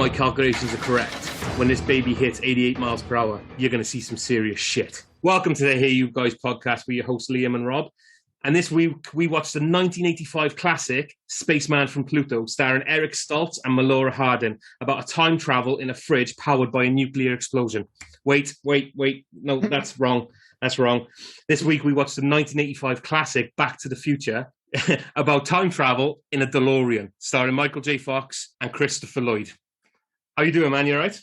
my calculations are correct, when this baby hits 88 miles per hour, you're going to see some serious shit. Welcome to the Hey You Guys podcast with your hosts Liam and Rob. And this week we watched the 1985 classic Spaceman from Pluto, starring Eric Stoltz and Melora Hardin, about a time travel in a fridge powered by a nuclear explosion. Wait. No, that's wrong. That's wrong. This week we watched the 1985 classic Back to the Future about time travel in a DeLorean, starring Michael J. Fox and Christopher Lloyd. How you doing, man? You all right?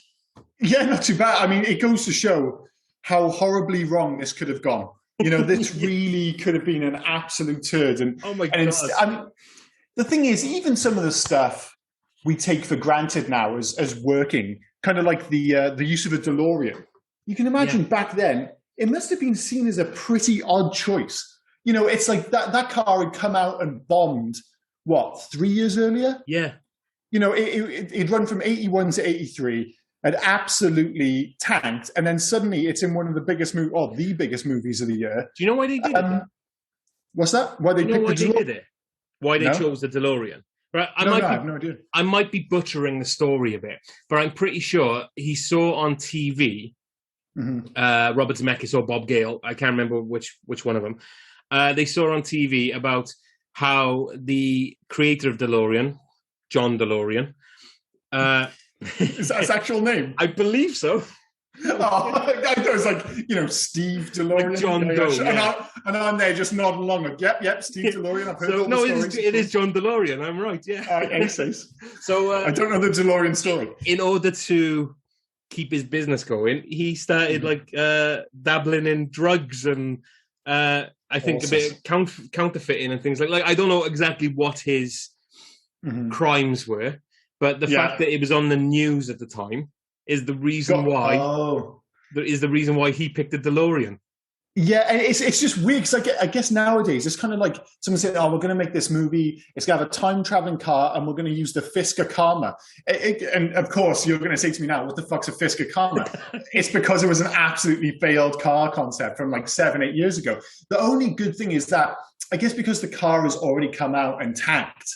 Yeah, not too bad. I mean, it goes to show how horribly wrong this could have gone. You know, this really could have been an absolute turd. And, oh my God. I mean, the thing is, even some of the stuff we take for granted now as working, kind of like the use of a DeLorean. You can imagine back then, it must have been seen as a pretty odd choice. You know, it's like that car had come out and bombed, 3 years earlier? Yeah. You know, it'd run from 81 to 83. Had absolutely tanked, and then suddenly it's in one of the biggest the biggest movies of the year. Do you know why they did it? What's that? Why they picked the DeLorean? Did it? Why they chose the DeLorean? Right, I have no idea. I might be butchering the story a bit, but I'm pretty sure he saw on TV Robert Zemeckis or Bob Gale. I can't remember which one of them. They saw on TV about how the creator of DeLorean, John DeLorean. Is that his actual name? I believe so. Oh, I thought it was like, Steve DeLorean. Like John Doe. Yeah. And I'm there just nodding along like, yep, Steve DeLorean. I've heard all the stories. It is John DeLorean. I'm right, yeah. So I don't know the DeLorean story. In order to keep his business going, he started dabbling in drugs and I think a bit of counterfeiting and things like I don't know exactly what his crimes were. But the fact that it was on the news at the time is the reason why. Is the reason why he picked the DeLorean. Yeah, and it's just weird because I guess nowadays it's kind of like someone said, "Oh, we're going to make this movie. It's going to have a time traveling car, and we're going to use the Fisker Karma." And of course, you're going to say to me now, "What the fuck's a Fisker Karma?" It's because it was an absolutely failed car concept from like 7-8 years ago. The only good thing is that I guess because the car has already come out and tanked,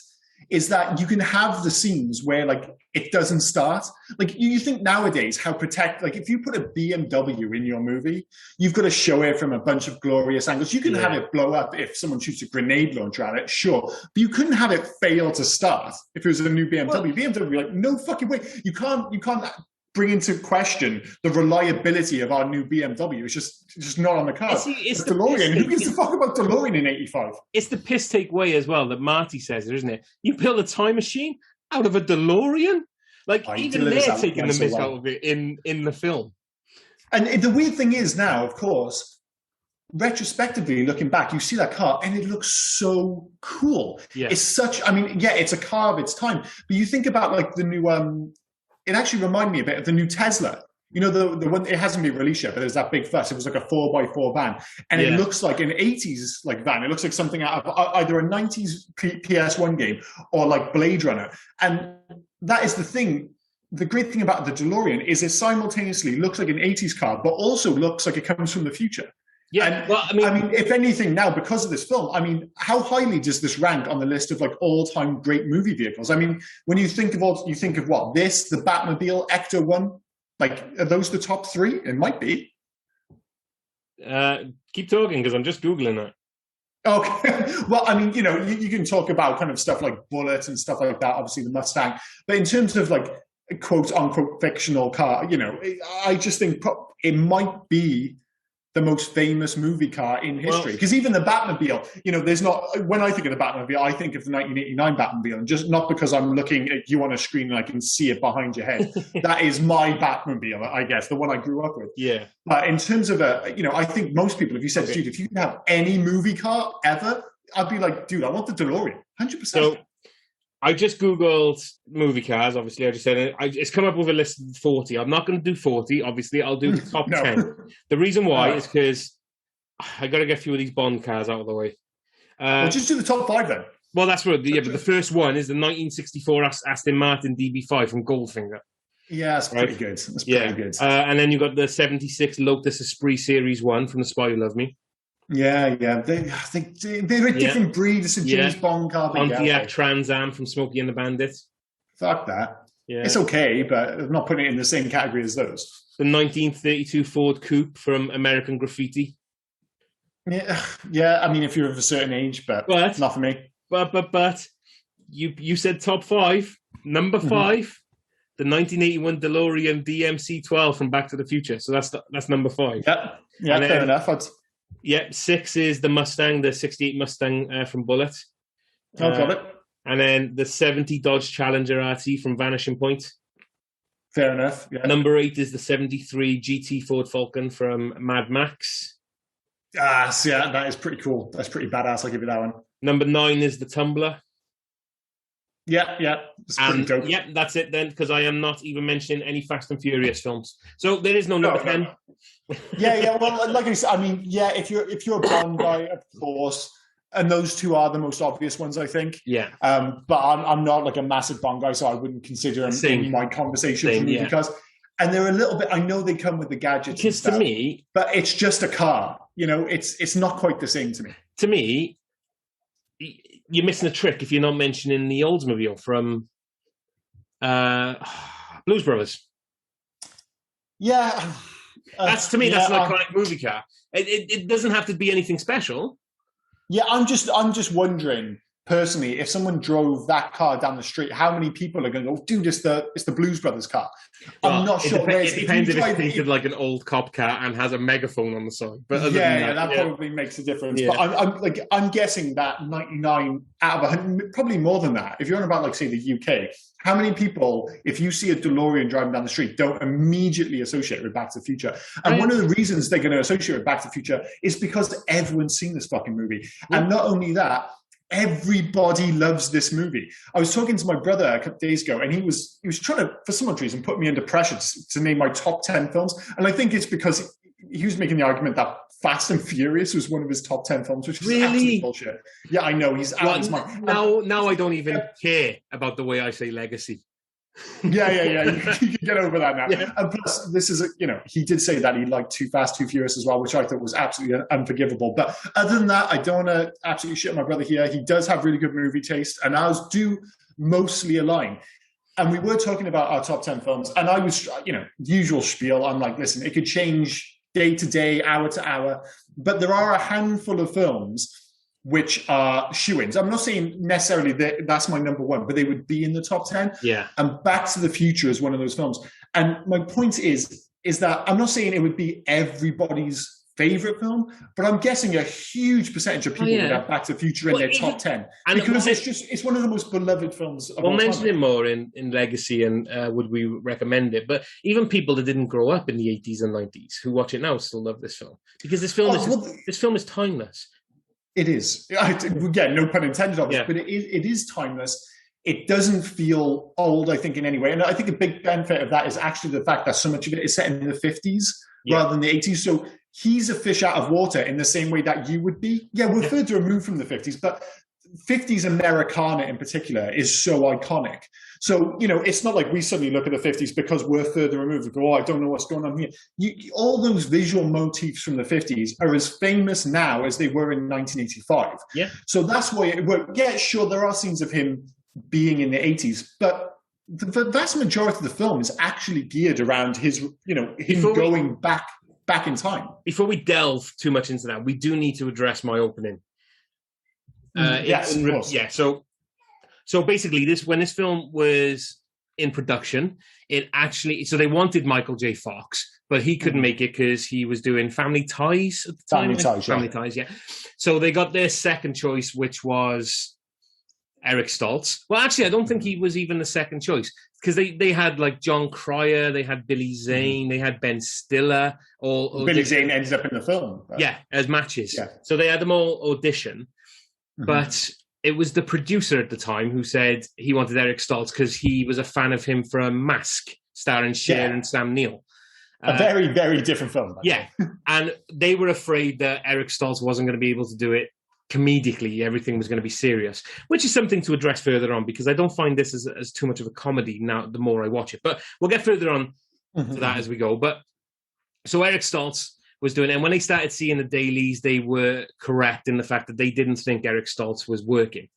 is that you can have the scenes where it doesn't start. Like you think nowadays if you put a BMW in your movie, you've got to show it from a bunch of glorious angles. You can have it blow up if someone shoots a grenade launcher at it, sure. But you couldn't have it fail to start if it was a new BMW. Well, BMW would be like, no fucking way. You can't bring into question the reliability of our new BMW. It's just not on the cards. It's the DeLorean. Who gives a fuck about DeLorean in 85? It's the piss take way as well that Marty says it, isn't it? You build a time machine out of a DeLorean? Even they're taking the mick out of it in the film. And the weird thing is now, of course, retrospectively looking back, you see that car and it looks so cool. Yeah. It's it's a car of its time. But you think about the new it actually reminded me a bit of the new Tesla. You know, the one, it hasn't been released yet, but there's that big fuss. It was like a 4x4 van. And it looks like an 80s van. It looks like something out of either a 90s PS1 game or like Blade Runner. And that is the thing. The great thing about the DeLorean is it simultaneously looks like an 80s car, but also looks like it comes from the future. Yeah, and, if anything now, because of this film, how highly does this rank on the list of all-time great movie vehicles? When you think of what? This, the Batmobile, Ecto 1, are those the top three? It might be. Keep talking, because I'm just Googling it. Okay. Well, you can talk about kind of stuff like bullets and stuff like that, obviously the Mustang. But in terms of quote-unquote fictional car, I just think it might be the most famous movie car in history. Because even the Batmobile, there's not, when I think of the Batmobile, I think of the 1989 Batmobile, and just not because I'm looking at you on a screen and I can see it behind your head. That is my Batmobile, I guess, the one I grew up with. Yeah. But in terms of I think most people, if you said, dude, if you could have any movie car ever, I'd be like, dude, I want the DeLorean, 100%. So I just Googled movie cars, obviously. I just said it. It's come up with a list of 40. I'm not going to do 40, obviously. I'll do the top 10. The reason why is because I got to get a few of these Bond cars out of the way. Well, just do the top 5 then. Well, that's right. But the first one is the 1964 Aston Martin DB5 from Goldfinger. Yeah, that's pretty good. That's pretty good. And then you got the 76 Lotus Esprit Series 1 from The Spy Who Loved Me. Yeah. They're a different breed. It's a James Bond car. Pontiac Trans Am from Smokey and the Bandit. Fuck that. Yeah. It's okay, but I'm not putting it in the same category as those. The 1932 Ford Coupe from American Graffiti. Yeah. I mean, if you're of a certain age, but not for me. But you said top five. Number 5, the 1981 DeLorean DMC-12 from Back to the Future. So that's number 5. Yeah, fair enough. 6 is the Mustang, the 68 Mustang from Bullet. Got it. And then the 70 Dodge Challenger RT from Vanishing Point. Fair enough. Yeah. Number 8 is the 73 GT Ford Falcon from Mad Max. So yeah, that is pretty cool. That's pretty badass. I'll give you that one. Number 9 is the Tumbler. Yeah. It's pretty dope. Yeah, that's it then, because I am not even mentioning any Fast and Furious films. So there is no number 10. No. Yeah. Well, like I said, I mean, yeah, if you're a Bond guy, of course, and those two are the most obvious ones, I think. Yeah. But I'm not like a massive Bond guy, so I wouldn't consider them in my conversation because, and they're a little bit. I know they come with the gadgets. Because to me, but it's just a car. You know, it's not quite the same to me. To me, you're missing a trick if you're not mentioning the Oldsmobile from Blues Brothers. Yeah. That's to me, that's an iconic movie car. It doesn't have to be anything special. Yeah, I'm just wondering personally, if someone drove that car down the street, how many people are going to go, dude, it's the Blues Brothers car? Well, I'm not sure. It depends if it's painted like an old cop car and has a megaphone on the side. But that probably makes a difference. Yeah. But I'm guessing that 99 out of 100, probably more than that. If you're on about, like, say, the UK, how many people, if you see a DeLorean driving down the street, don't immediately associate with Back to the Future? And one of the reasons they're going to associate with Back to the Future is because everyone's seen this fucking movie. Yeah. And not only that, everybody loves this movie. I was talking to my brother a couple of days ago, and he was trying to, for some reason, put me under pressure to name my top 10 films. And I think it's because he was making the argument that Fast and Furious was one of his top 10 films, which is absolute bullshit. Yeah, I know. He's out of his mind. Now I don't even care about the way I say legacy. Yeah. You can get over that now. Yeah. And plus, this is, he did say that he liked Too Fast, Too Furious as well, which I thought was absolutely unforgivable. But other than that, I don't want to absolutely shit my brother here. He does have really good movie taste, and ours do mostly align. And we were talking about our top 10 films, and I was, usual spiel. I'm like, listen, it could change day to day, hour to hour, but there are a handful of films which are shoo-ins. I'm not saying necessarily that's my number one, but they would be in the top 10. Yeah. And Back to the Future is one of those films. And my point is that I'm not saying it would be everybody's favorite film, but I'm guessing a huge percentage of people would have Back to the Future in their top 10. Because it's one of the most beloved films of all time. We'll mention it more in Legacy and would we recommend it. But even people that didn't grow up in the 80s and 90s who watch it now still love this film. Because this film is timeless. It is. Again, no pun intended on this, but it is timeless. It doesn't feel old, I think, in any way. And I think a big benefit of that is actually the fact that so much of it is set in the 50s rather than the 80s. So he's a fish out of water in the same way that you would be. Yeah, we're further removed from the 50s, but 50s Americana in particular is so iconic. So, it's not like we suddenly look at the 50s because we're further removed and go, I don't know what's going on here. All those visual motifs from the 50s are as famous now as they were in 1985. Yeah. So that's why, sure, there are scenes of him being in the 80s, but the vast majority of the film is actually geared around his, him going back in time. Before we delve too much into that, we do need to address my opening. Yes, of course. Yeah, so basically, when this film was in production, so they wanted Michael J. Fox, but he couldn't make it because he was doing Family Ties at the time. Family Ties, yeah. So they got their second choice, which was Eric Stoltz. Well, actually, I don't think he was even the second choice because they had like John Cryer, they had Billy Zane, they had Ben Stiller. Billy Zane ends up in the film. Yeah, as matches. Yeah. So they had them all audition. But it was the producer at the time who said he wanted Eric Stoltz because he was a fan of him from Mask, starring Cher and Sam Neill. A very, very different film. Yeah. And they were afraid that Eric Stoltz wasn't going to be able to do it comedically. Everything was going to be serious, which is something to address further on because I don't find this as too much of a comedy now the more I watch it. But we'll get further on to that as we go. But so Eric Stoltz was doing it. And when they started seeing the dailies, they were correct in the fact that they didn't think Eric Stoltz was working.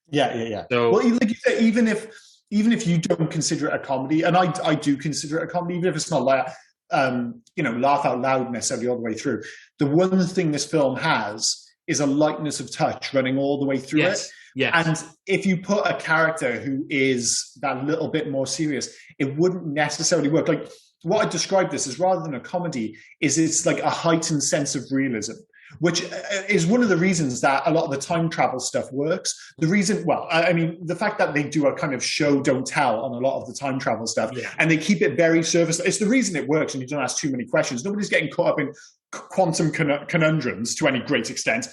Yeah. So, well, like you said, even if even if you don't consider it a comedy, and I do consider it a comedy, even if it's not like laugh out loud necessarily all the way through. The one thing this film has is a lightness of touch running all the way through it. Yes. And if you put a character who is that little bit more serious, it wouldn't necessarily work. Like what I described this as, rather than a comedy, is it's like a heightened sense of realism, which is one of the reasons that a lot of the time travel stuff works. The reason, well, I mean, the fact that they do a kind of show, don't tell on a lot of the time travel stuff, and they keep it very surface. It's the reason it works, and you don't ask too many questions. Nobody's getting caught up in quantum conundrums to any great extent.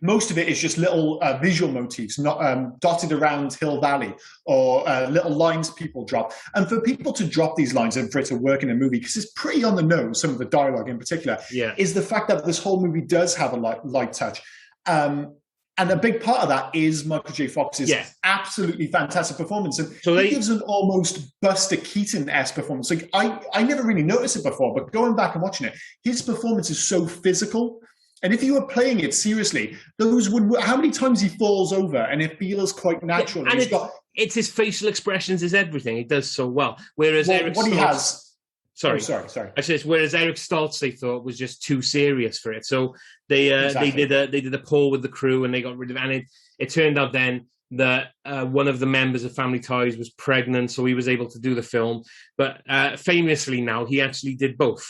Most of it is just little visual motifs, not dotted around Hill Valley, or little lines people drop. And for people to drop these lines and for it to work in a movie, because it's pretty on the nose, some of the dialogue in particular, is the fact that this whole movie does have a light touch. And a big part of that is Michael J. Fox's absolutely fantastic performance. And so he gives an almost Buster Keaton-esque performance. Like I never really noticed it before, but going back and watching it, his performance is so physical. And if you were playing it seriously, how many times he falls over, and it feels quite natural. And it's his facial expressions is everything. He does so well. Whereas Eric what Stoltz, he has. Sorry. I said, whereas Eric Stoltz, they thought was just too serious for it. So they did a poll with the crew, and they got rid of it. And it turned out then that one of the members of Family Ties was pregnant, so he was able to do the film. But famously now, he actually did both.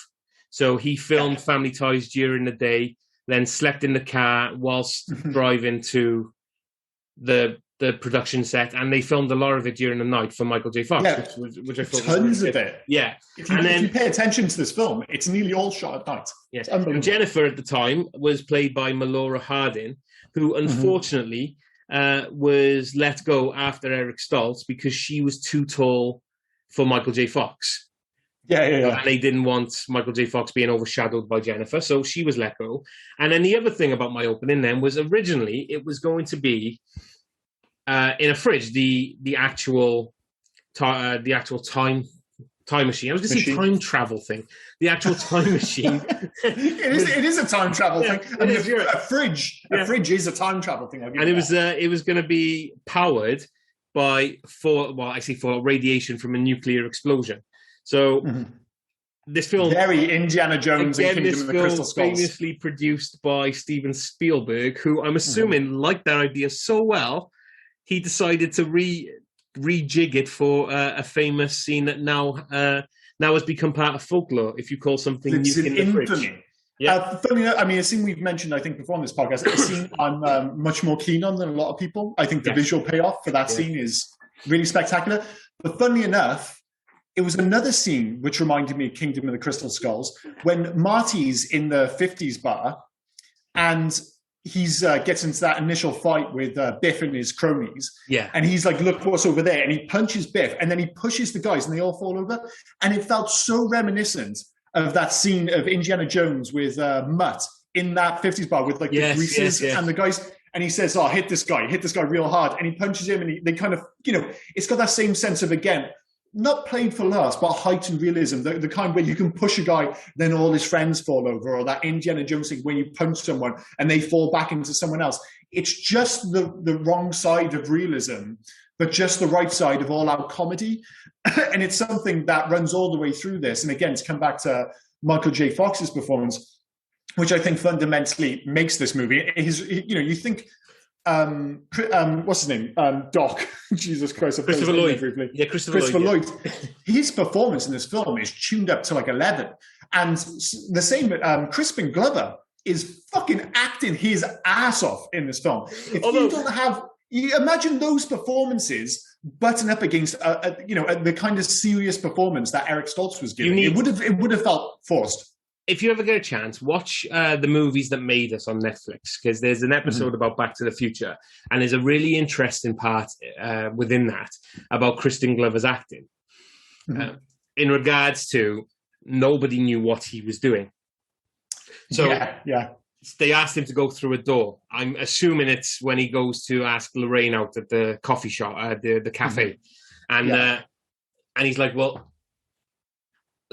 So he filmed Family Ties during the day, then slept in the car whilst driving to the production set, and they filmed a lot of it during the night for Michael J. Fox, which I thought tons of it. Yeah. If you pay attention to this film, it's nearly all shot at night. Yes. And Jennifer at the time was played by Melora Hardin, who unfortunately was let go after Eric Stoltz because she was too tall for Michael J. Fox. Yeah. And they didn't want Michael J. Fox being overshadowed by Jennifer, so she was let go. And then the other thing about my opening then was originally it was going to be in a fridge, the actual time machine. I was going to say time travel thing. The actual time machine. It is a time travel thing. I mean, a fridge is a time travel thing. And it was going to be powered by radiation from a nuclear explosion. So this film, very Indiana Jones and Kingdom of the Crystal Skulls, famously produced by Steven Spielberg, who I'm assuming liked that idea so well, he decided to rejig it for a famous scene that now has become part of folklore. If you call something new in the fridge. Yeah. Funny enough, I mean, a scene we've mentioned, I think, before on this podcast, a scene I'm much more keen on than a lot of people. I think the visual payoff for that scene is really spectacular. But funnily enough, it was another scene which reminded me of Kingdom of the Crystal Skulls, when Marty's in the 50s bar and he's gets into that initial fight with Biff and his cronies. Yeah. And he's like, look what's over there. And he punches Biff and then he pushes the guys and they all fall over. And it felt so reminiscent of that scene of Indiana Jones with Mutt in that 50s bar with like the greases and the guys. And he says, hit this guy real hard. And he punches him and they kind of, it's got that same sense of, again, not played for laughs, but heightened realism, the kind where you can push a guy, then all his friends fall over, or that Indiana Jones thing where you punch someone and they fall back into someone else. It's just the wrong side of realism, but just the right side of all-out comedy. And it's something that runs all the way through this. And again, to come back to Michael J. Fox's performance, which I think fundamentally makes this movie, you think... what's his name? Doc. Jesus Christ. Christopher Lloyd. Yeah, Christopher Lloyd. His performance in this film is tuned up to like 11. And the same with Crispin Glover is fucking acting his ass off in this film. You imagine those performances button up against the kind of serious performance that Eric Stoltz was giving. It would have felt forced. If you ever get a chance, watch the movies that made us on Netflix, because there's an episode about Back to the Future, and there's a really interesting part within that about Crispin Glover's acting in regards to nobody knew what he was doing. So they asked him to go through a door. I'm assuming it's when he goes to ask Lorraine out at the coffee shop, the cafe, and he's like, well,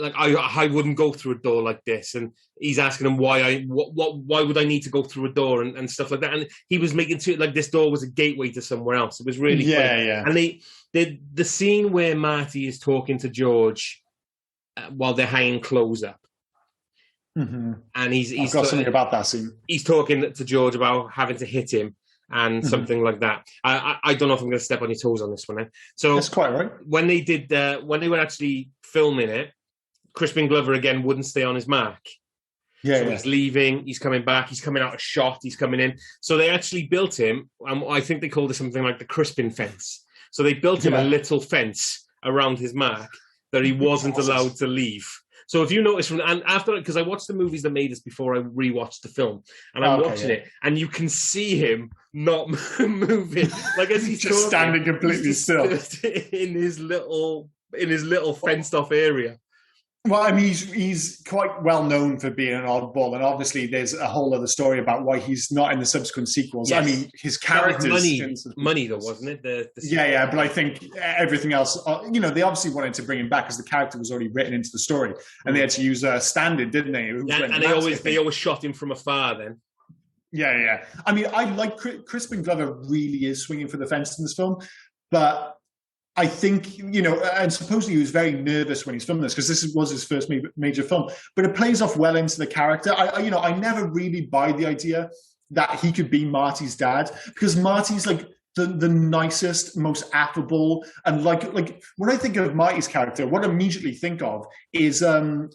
like I wouldn't go through a door like this, and he's asking him why would I need to go through a door and stuff like that, and he was making it like this door was a gateway to somewhere else. It was really funny. And the scene where Marty is talking to George while they're hanging clothes up, and he's got something about that scene. He's talking to George about having to hit him and something like that. I don't know if I'm going to step on your toes on this one. So that's quite right. When they were actually filming it, Crispin Glover again wouldn't stay on his mark. He's leaving, he's coming back, he's coming out of shot, he's coming in. So they actually built him, I think they called it something like the Crispin fence. So they built him a little fence around his mark that he wasn't allowed to leave. So if you notice, and after, because I watched the movies that made this before I rewatched the film, and I'm watching it, and you can see him not moving, like as he's just standing completely still in his little fenced off area. Well, I mean, he's quite well known for being an oddball, and obviously there's a whole other story about why he's not in the subsequent sequels. Yes. I mean, his characters... Money, though, wasn't it? Yeah, but I think everything else... they obviously wanted to bring him back because the character was already written into the story, and they had to use Standard, didn't they? And they always shot him from afar then. Yeah. I mean, I like Crispin Glover really is swinging for the fence in this film, but... I think, and supposedly he was very nervous when he's filming this because this was his first major film, but it plays off well into the character. I never really buy the idea that he could be Marty's dad because Marty's like the nicest, most affable, and like when I think of Marty's character, what I immediately think of is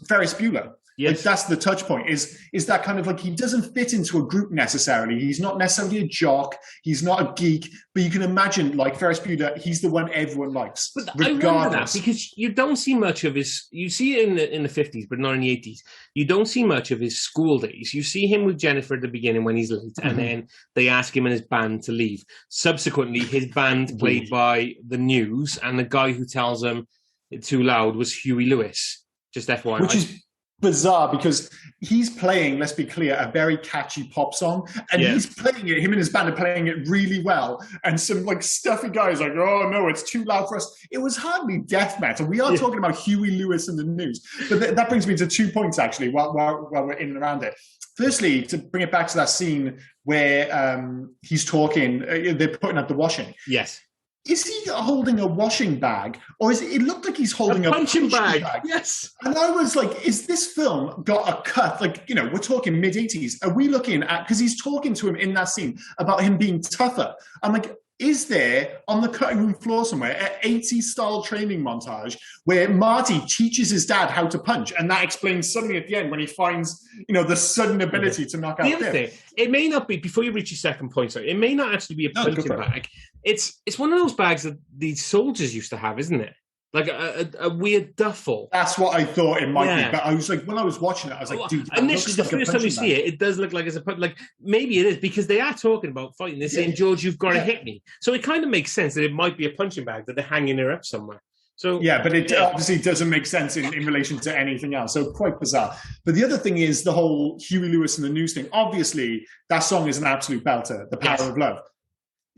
Ferris Bueller. Yes. Like that's the touch point is that kind of like he doesn't fit into a group necessarily. He's not necessarily a jock. He's not a geek, but you can imagine like Ferris Bueller, he's the one everyone likes. But regardless. I wonder that because you don't see much of his, you see it in the 50s, but not in the 80s. You don't see much of his school days. You see him with Jennifer at the beginning when he's late, and then they ask him and his band to leave. Subsequently, his band played by the News, and the guy who tells him it's too loud was Huey Lewis. Just FYI. Which is bizarre because he's playing, let's be clear, a very catchy pop song, and he's playing it, him and his band are playing it really well, and some like stuffy guys like, oh no, it's too loud for us. It was hardly death metal. We are talking about Huey Lewis and the News, but that brings me to 2 points actually while we're in and around it. Firstly, to bring it back to that scene where he's talking, they're putting up the washing. Yes. Is he holding a washing bag, or it looked like he's holding a punching bag? Yes. And I was like, is this film got a cut? Like, we're talking mid-80s. Are we looking at, because he's talking to him in that scene about him being tougher. I'm like, is there on the cutting room floor somewhere an 80s style training montage where Marty teaches his dad how to punch, and that explains suddenly at the end when he finds the sudden ability to knock out the other thing, it may not be, before you reach your second point, sorry, it may not actually be a punching bag. It's one of those bags that these soldiers used to have, isn't it? Like a weird duffel. That's what I thought it might be. But I was like, when I was watching it, I was like, dude, initially, the first time you see it does look like it's like maybe it is, because they are talking about fighting. They're saying, George, you've got to hit me. So it kind of makes sense that it might be a punching bag that they're hanging her up somewhere. So but it obviously doesn't make sense in relation to anything else. So quite bizarre. But the other thing is the whole Huey Lewis and the News thing. Obviously, that song is an absolute belter, The Power of Love.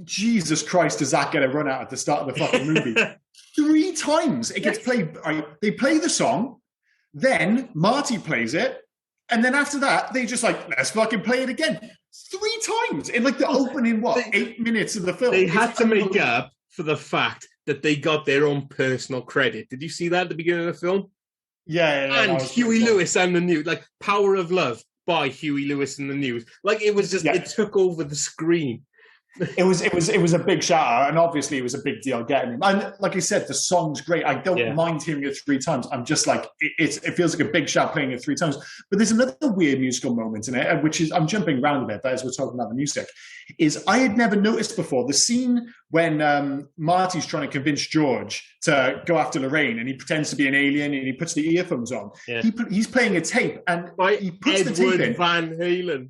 Jesus Christ, does that get a run out at the start of the fucking movie? 3 times it gets played. They play the song, then Marty plays it, and then after that, they just like, let's fucking play it again. 3 times in like the opening, 8 minutes of the film. They had to make up for the fact that they got their own personal credit. Did you see that at the beginning of the film? Yeah. And Huey Lewis and the News, like Power of Love by Huey Lewis and the News. Like it was just, it took over the screen. It was a big shout out, and obviously it was a big deal getting him. And like I said, the song's great. I don't mind hearing it 3 times. I'm just like, it feels like a big shout playing it 3 times. But there's another weird musical moment in it, which is, I'm jumping around a bit, but as we're talking about the music, is I had never noticed before the scene when Marty's trying to convince George to go after Lorraine, and he pretends to be an alien and he puts the earphones on. Yeah. He's playing a tape, and he puts the tape in. Van Halen.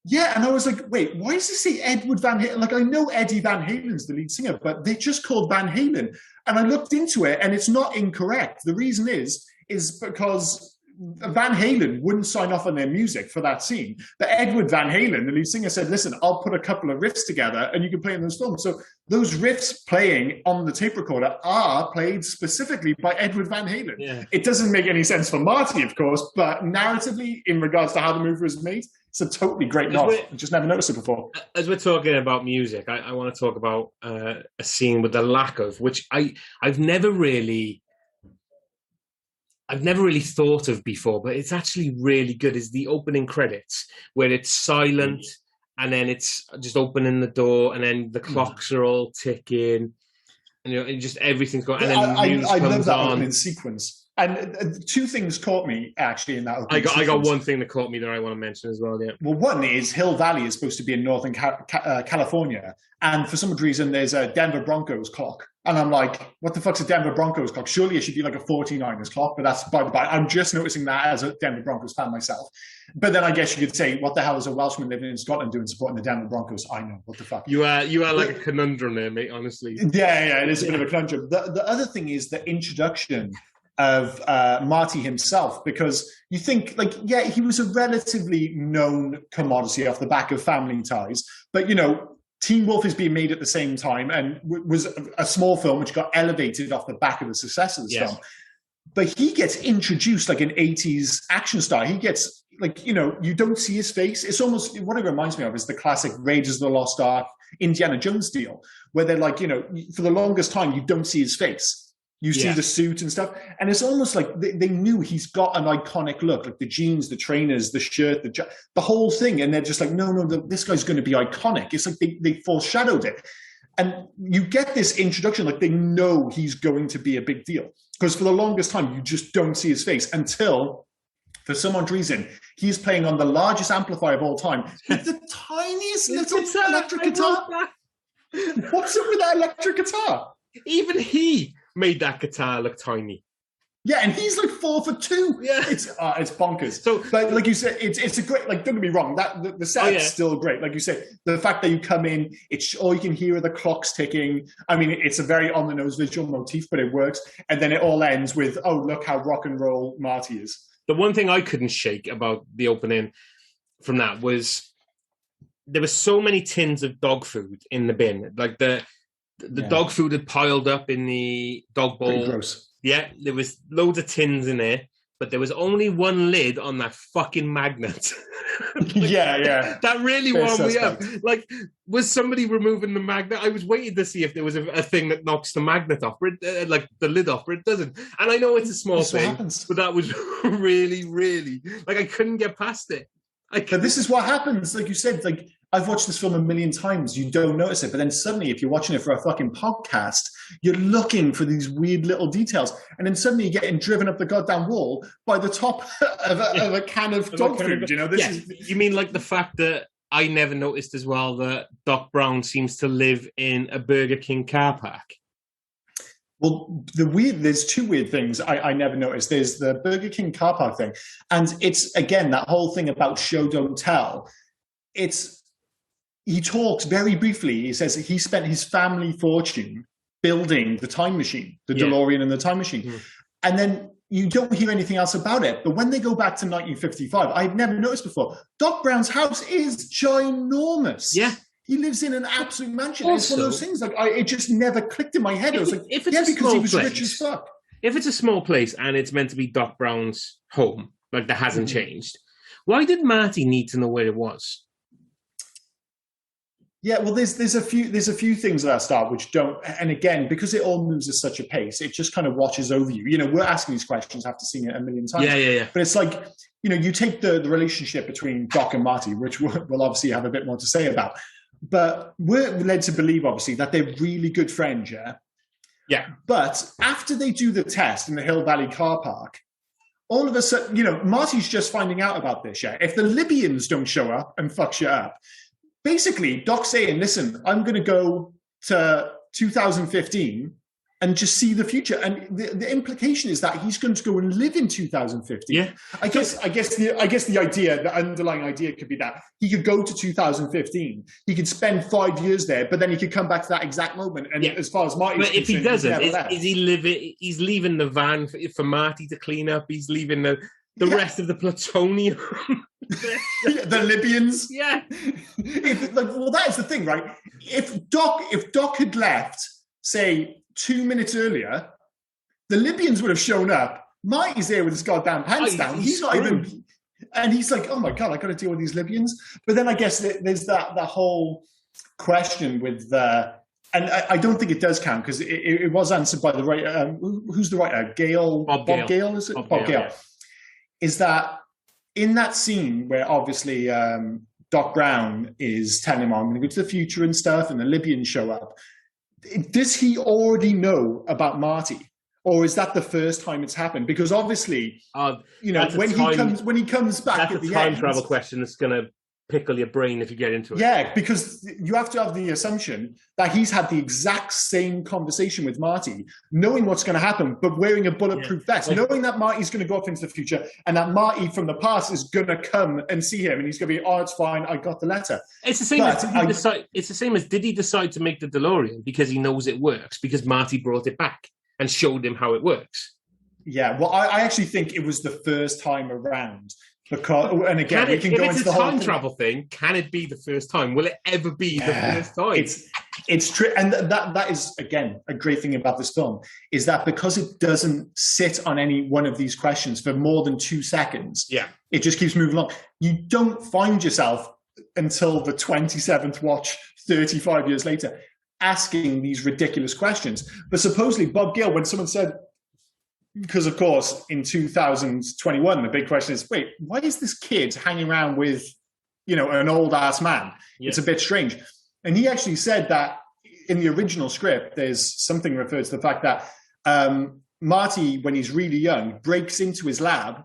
Yeah, and I was like, wait, why does it say Edward Van Halen? Like, I know Eddie Van Halen's the lead singer, but they just called Van Halen. And I looked into it, and it's not incorrect. The reason is because Van Halen wouldn't sign off on their music for that scene. But Edward Van Halen, the lead singer, said, listen, I'll put a couple of riffs together and you can play in those films. So those riffs playing on the tape recorder are played specifically by Edward Van Halen. Yeah. It doesn't make any sense for Marty, of course, but narratively, in regards to how the movie was made, it's a totally great nod. I just never noticed it before. As we're talking about music, I want to talk about a scene with the lack of, which I've never really thought of before, but it's actually really good, is the opening credits, where it's silent and then it's just opening the door and then the clocks are all ticking and, and just everything's going, and then the music I comes love that on. opening sequence. And two things caught me, actually, in that opening sequence. I got one thing that caught me that I want to mention as well, yeah. Well, one is Hill Valley is supposed to be in Northern California, and for some reason there's a Denver Broncos clock. And I'm like, what the fuck's a Denver Broncos clock? Surely it should be like a 49ers clock, but that's by the by. I'm just noticing that as a Denver Broncos fan myself. But then I guess you could say, what the hell is a Welshman living in Scotland doing supporting the Denver Broncos? I know, what the fuck. You are like a conundrum there, mate, honestly. Yeah, it is a bit of a conundrum. The other thing is the introduction of Marty himself, because you think, like, yeah, he was a relatively known commodity off the back of Family Ties, but, Teen Wolf is being made at the same time and was a small film which got elevated off the back of the success of this film. But he gets introduced like an 80s action star. He gets, like, you don't see his face. It's almost, what it reminds me of is the classic Raiders of the Lost Ark, Indiana Jones deal, where they're like, for the longest time, you don't see his face. You see the suit and stuff. And it's almost like they knew he's got an iconic look, like the jeans, the trainers, the shirt, the whole thing. And they're just like, no, this guy's going to be iconic. It's like they foreshadowed it. And you get this introduction, like they know he's going to be a big deal. Because for the longest time, you just don't see his face until, for some odd reason, he's playing on the largest amplifier of all time with the tiniest little electric guitar. What's up with that electric guitar? Even he made that guitar look tiny. Yeah, and he's like 4'2". Yeah, it's bonkers. So, but like you said, it's a great. Like, don't get me wrong, that the set's still great. Like you said, the fact that you come in, it's all you can hear are the clocks ticking. I mean, it's a very on the nose visual motif, but it works. And then it all ends with, oh, look how rock and roll Marty is. The one thing I couldn't shake about the opening from that was there were so many tins of dog food in the bin, like the dog food had piled up in the dog bowl. Pretty gross. Yeah, there was loads of tins in there, but there was only one lid on that fucking magnet. Yeah. That really wound me up. Like, was somebody removing the magnet? I was waiting to see if there was a thing that knocks the magnet off, but like the lid off, but it doesn't. And I know it's a small thing, but that was really, really, like, I couldn't get past it. But this is what happens. Like you said, like, I've watched this film a million times. You don't notice it. But then suddenly, if you're watching it for a fucking podcast, you're looking for these weird little details. And then suddenly you're getting driven up the goddamn wall by the top of a can of dog food. You mean like the fact that I never noticed as well that Doc Brown seems to live in a Burger King car park? Well, there's two weird things I never noticed. There's the Burger King car park thing. And it's, again, that whole thing about show, don't tell. He talks very briefly. He says he spent his family fortune building the time machine, the DeLorean and the time machine. Mm. And then you don't hear anything else about it. But when they go back to 1955, I've never noticed before, Doc Brown's house is ginormous. Yeah. He lives in an absolute mansion. Also, it's one of those things, like, it just never clicked in my head. I was like, because he was rich as fuck. If it's a small place and it's meant to be Doc Brown's home, like, that hasn't changed, why did Marty need to know where it was? Yeah, well, there's a few things at that start which don't, and again, because it all moves at such a pace, it just kind of washes over you. We're asking these questions after seeing it a million times. Yeah. But it's like, you take the relationship between Doc and Marty, which we'll obviously have a bit more to say about. But we're led to believe, obviously, that they're really good friends, yeah? Yeah. But after they do the test in the Hill Valley car park, all of a sudden, Marty's just finding out about this, yeah? If the Libyans don't show up and fuck shit up, basically, Doc's saying, listen, I'm going to go to 2015 and just see the future. And the implication is that he's going to go and live in 2015. Yeah. I guess the idea, the underlying idea could be that he could go to 2015, he could spend 5 years there, but then he could come back to that exact moment. And as far as Marty's concerned, if he doesn't, he's leaving the van for Marty to clean up. He's leaving the rest of the plutonium. The Libyans. Yeah. Well, that is the thing, right? If Doc had left, say, 2 minutes earlier, the Libyans would have shown up. Marty's there with his goddamn pants down. He's not even, and he's like, "Oh my god, I got to deal with these Libyans." But then I guess there's that whole question with and I don't think it does count because it was answered by the writer. Who's the writer? Bob Gale, is it? Bob Gale. Yeah. Is that in that scene where obviously Doc Brown is telling him, "I'm going to go to the future and stuff," and the Libyans show up. Does he already know about Marty? Or is that the first time it's happened? Because obviously, when he comes back at the end, that's a time travel question that's going to pickle your brain if you get into it. Yeah, because you have to have the assumption that he's had the exact same conversation with Marty, knowing what's going to happen, but wearing a bulletproof vest, knowing that Marty's going to go off into the future, and that Marty from the past is going to come and see him, and he's going to be, "Oh, it's fine, I got the letter." It's the same it's the same as did he decide to make the DeLorean because he knows it works, because Marty brought it back and showed him how it works? Yeah, well, I actually think it was the first time around. Because, and again, we can go into the whole time travel thing. Can it be the first time? Will it ever be the first time? It's true, and that is again a great thing about this film is that because it doesn't sit on any one of these questions for more than 2 seconds. Yeah, it just keeps moving along. You don't find yourself until the 27th watch, 35 years later, asking these ridiculous questions. But supposedly, Bob Gale, when someone said, because of course in 2021 the big question is, wait, why is this kid hanging around with an old ass man? It's a bit strange. And he actually said that in the original script there's something referred to the fact that Marty, when he's really young, breaks into his lab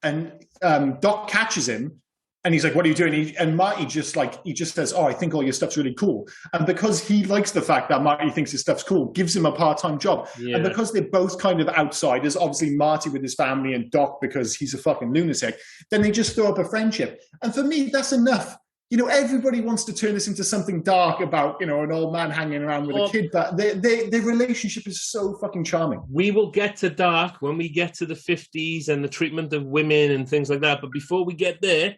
and Doc catches him and he's like, "What are you doing?" And Marty just says, "Oh, I think all your stuff's really cool." And because he likes the fact that Marty thinks his stuff's cool, gives him a part-time job. Yeah. And because they're both kind of outsiders, obviously Marty with his family and Doc because he's a fucking lunatic, then they just throw up a friendship. And for me, that's enough. Everybody wants to turn this into something dark about, an old man hanging around with a kid, but their relationship is so fucking charming. We will get to dark when we get to the 50s and the treatment of women and things like that. But before we get there,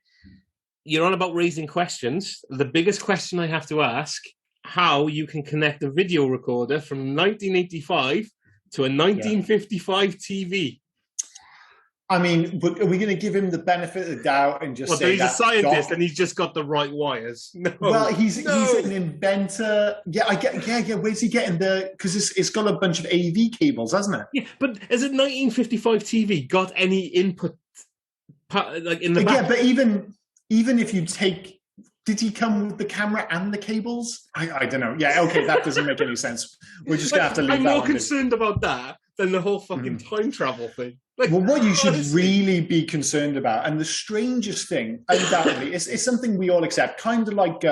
you're on about raising questions. The biggest question I have to ask, how you can connect a video recorder from 1985 to a 1955 TV. I mean, are we going to give him the benefit of the doubt and just say he's a scientist and he's just got the right wires? No. Well, he's an inventor. Yeah, I get. Yeah. Where's he getting because it's got a bunch of AV cables, hasn't it? Yeah, but has a 1955 TV got any input in the back? Yeah, but even if you take, did he come with the camera and the cables? I don't know. Yeah, okay, that doesn't make any sense. We're just going to have to leave I'm that more concerned about that than the whole fucking time travel thing. Well, what you should really be concerned about, and the strangest thing, undoubtedly, is something we all accept, kind of like,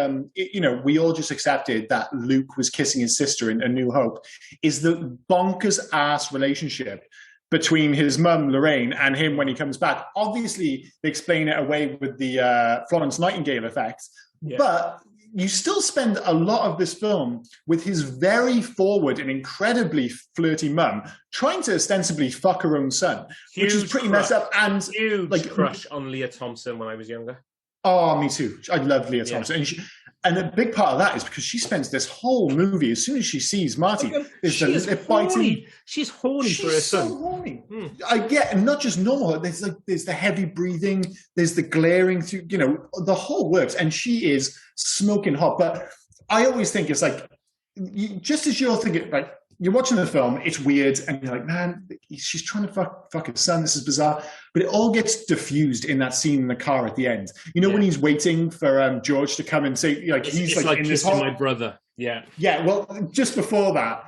we all just accepted that Luke was kissing his sister in A New Hope, is the bonkers-ass relationship between his mum, Lorraine, and him when he comes back. Obviously, they explain it away with the Florence Nightingale effect, but you still spend a lot of this film with his very forward and incredibly flirty mum trying to ostensibly fuck her own son, which is pretty messed up. And huge crush on Leah Thompson when I was younger. Oh, me too. I love Leah Thompson. And a big part of that is because she spends this whole movie, as soon as she sees Marty, she's horny. She's horny for her son. So horny. I get, and not just normal. There's the heavy breathing. There's the glaring through. The whole works, and she is smoking hot. But I always think it's like, just as you're thinking, like you're watching the film, it's weird, and you're like, man, she's trying to fuck his son. This is bizarre. But it all gets diffused in that scene in the car at the end. When he's waiting for George to come and say, he's like in this whole, my brother. Yeah. Yeah. Well, just before that,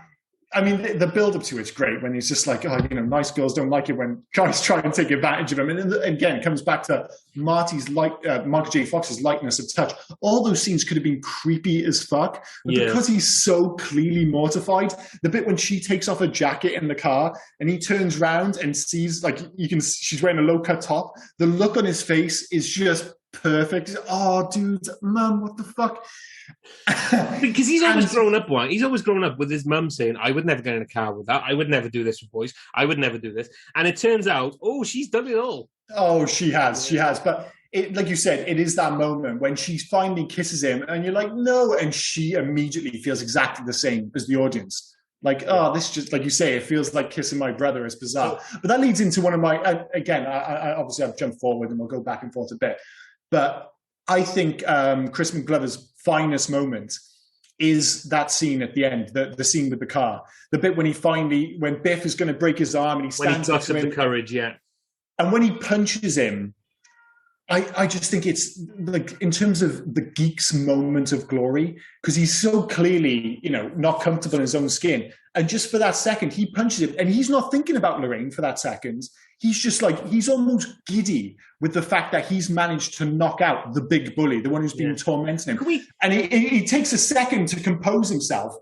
I mean, the build up to it's great when he's just like, nice girls don't like it when guys try and take advantage of him. And then, again, it comes back to Michael J. Fox's lightness of touch. All those scenes could have been creepy as fuck, but because he's so clearly mortified, the bit when she takes off her jacket in the car and he turns around and sees, she's wearing a low cut top. The look on his face is just perfect. Oh, dude, mum, what the fuck? Because he's always grown up one. He's always grown up with his mum saying, "I would never get in a car with that. I would never do this with boys. I would never do this." And it turns out, oh, she's done it all. Oh, she has. But it, like you said, it is that moment when she finally kisses him, and you're like, no, and she immediately feels exactly the same as the audience. Like, oh, this just, like you say, it feels like kissing my brother. It's bizarre. But that leads into one of my, again, I obviously I've jumped forward and we'll go back and forth a bit. But I think Crispin Glover's finest moment is that scene at the end, the scene with the car. The bit when Biff is going to break his arm and he stands up to him. The courage, yeah. And when he punches him, I just think it's like, in terms of the geek's moment of glory, because he's so clearly, not comfortable in his own skin. And just for that second, he punches him and he's not thinking about Lorraine for that second. He's just like, he's almost giddy with the fact that he's managed to knock out the big bully, the one who's been tormenting him. And he takes a second to compose himself.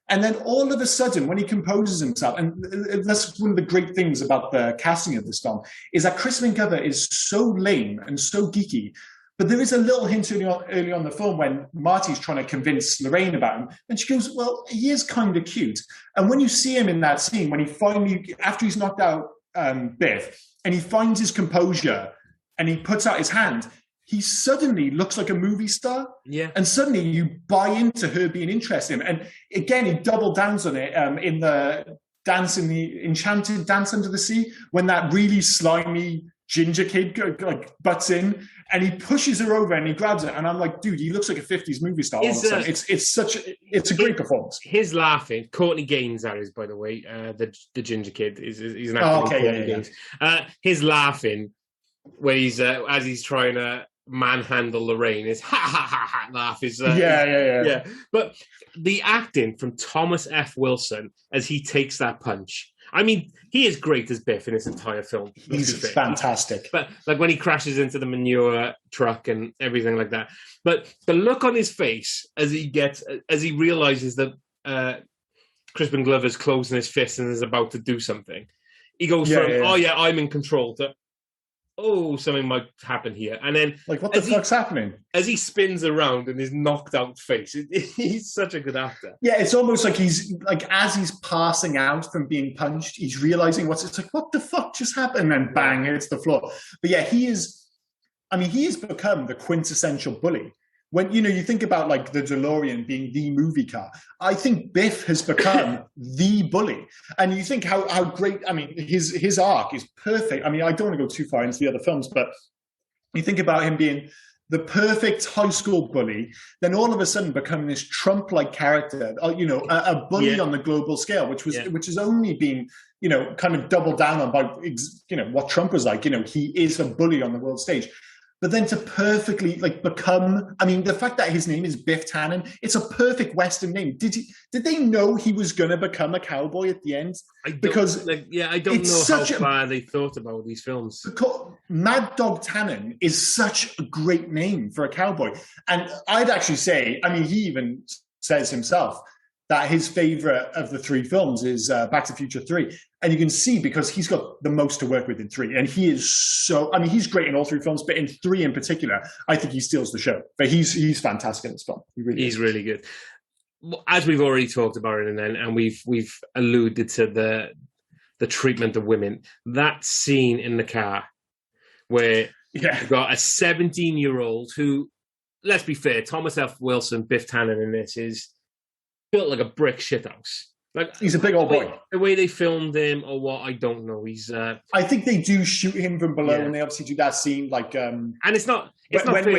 And then all of a sudden, when he composes himself, and that's one of the great things about the casting of this film, is that Crispin Glover is so lame and so geeky. But there is a little hint early on in the film when Marty's trying to convince Lorraine about him. And she goes, well, he is kind of cute. And when you see him in that scene, when he finally, after he's knocked out Biff, and he finds his composure, and he puts out his hand, he suddenly looks like a movie star. Yeah. And suddenly you buy into her being interested in him. And again, he double downs on it in the enchanted dance under the sea, when that really slimy ginger kid like butts in and he pushes her over and he grabs her. And I'm like, dude, he looks like a 50s movie star. It's a great performance. His laughing, Courtney Gaines, that is, by the way, the ginger kid. He's an actor. Oh, okay, yeah. His laughing, where he's as he's trying to manhandle Lorraine, his ha ha ha ha laugh is yeah. But the acting from Thomas F. Wilson as he takes that punch, I mean, he is great as Biff in this entire film. He's fantastic. But like when he crashes into the manure truck and everything like that. But the look on his face as he realizes that Crispin Glover's closing his fist and is about to do something, he goes oh yeah, I'm in control, to something might happen here. And then like, what the fuck's happening? As he spins around in his knocked out face, he's such a good actor. Yeah, it's almost like he's like, as he's passing out from being punched, he's realizing it's like, what the fuck just happened? And bang, hits the floor. But yeah, he has become the quintessential bully. When, you think about like the DeLorean being the movie car, I think Biff has become the bully. And you think how great, I mean, his arc is perfect. I mean, I don't want to go too far into the other films, but you think about him being the perfect high school bully, then all of a sudden becoming this Trump-like character, a bully on the global scale, which has only been, kind of doubled down on by, what Trump was like. He is a bully on the world stage. But then to perfectly become, I mean, the fact that his name is Biff Tannen, it's a perfect Western name. Did they know he was going to become a cowboy at the end? I don't know how far they thought about these films. Mad Dog Tannen is such a great name for a cowboy. And I'd actually say, I mean, he even says himself that his favorite of the three films is Back to the Future 3. And you can see, because he's got the most to work with in 3. And he is he's great in all 3 films, but in 3 in particular, I think he steals the show. But he's fantastic in this film. He's really good. As we've already talked about it, and we've alluded to the treatment of women, that scene in the car where you've got a 17-year-old who, let's be fair, Thomas F. Wilson, Biff Tannen in this is built like a brick shithouse. Like, he's a big old boy. The way they filmed him, or what, I don't know. He's. I think they do shoot him from below, and they obviously do that scene. Like, and it's not. It's not fair.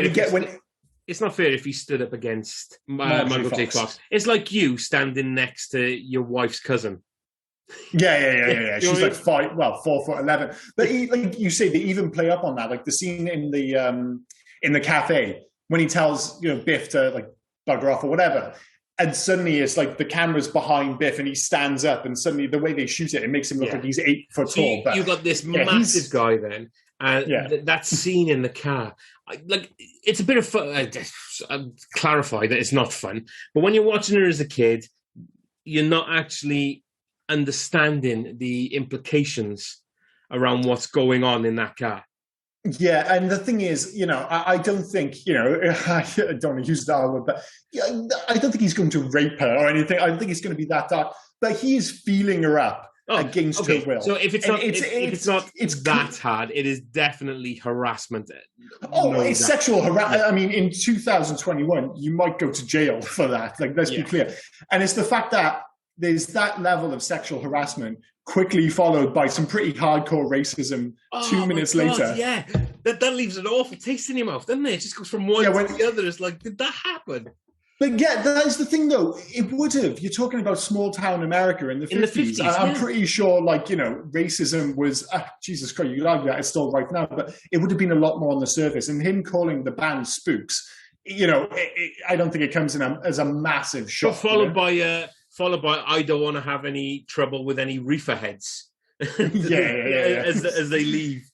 It's not fair if he stood up against Michael J. Fox. It's like you standing next to your wife's cousin. Yeah. She's like 4'11". But like you say, they even play up on that. Like the scene in the cafe when he tells Biff to like bugger off or whatever. And suddenly it's like the camera's behind Biff and he stands up, and suddenly the way they shoot it makes him look like he's 8 foot tall. But, you got this massive guy then, and that scene in the car, it's a bit of fun. Clarify that it's not fun, but when you're watching her as a kid, you're not actually understanding the implications around what's going on in that car. Yeah, and the thing is, I don't think, I don't want to use that word, but I don't think he's going to rape her or anything. I don't think he's going to be that dark, but he is feeling her up against her will. So if it's not that hard, it is definitely harassment. It's sexual harassment. I mean, in 2021, you might go to jail for that. Like, let's be clear. And it's the fact that there's that level of sexual harassment quickly followed by some pretty hardcore racism 2 minutes later. Yeah, that leaves an awful taste in your mouth, doesn't it? It just goes from one to the other. It's like, did that happen? But yeah, that is the thing, though. It would have. You're talking about small town America in the 50s. I'm pretty sure, racism was, Jesus Christ, you could argue that it's still right now, but it would have been a lot more on the surface. And him calling the band spooks, I don't think it comes in as a massive shock. Followed by I don't want to have any trouble with any reefer heads. As they leave.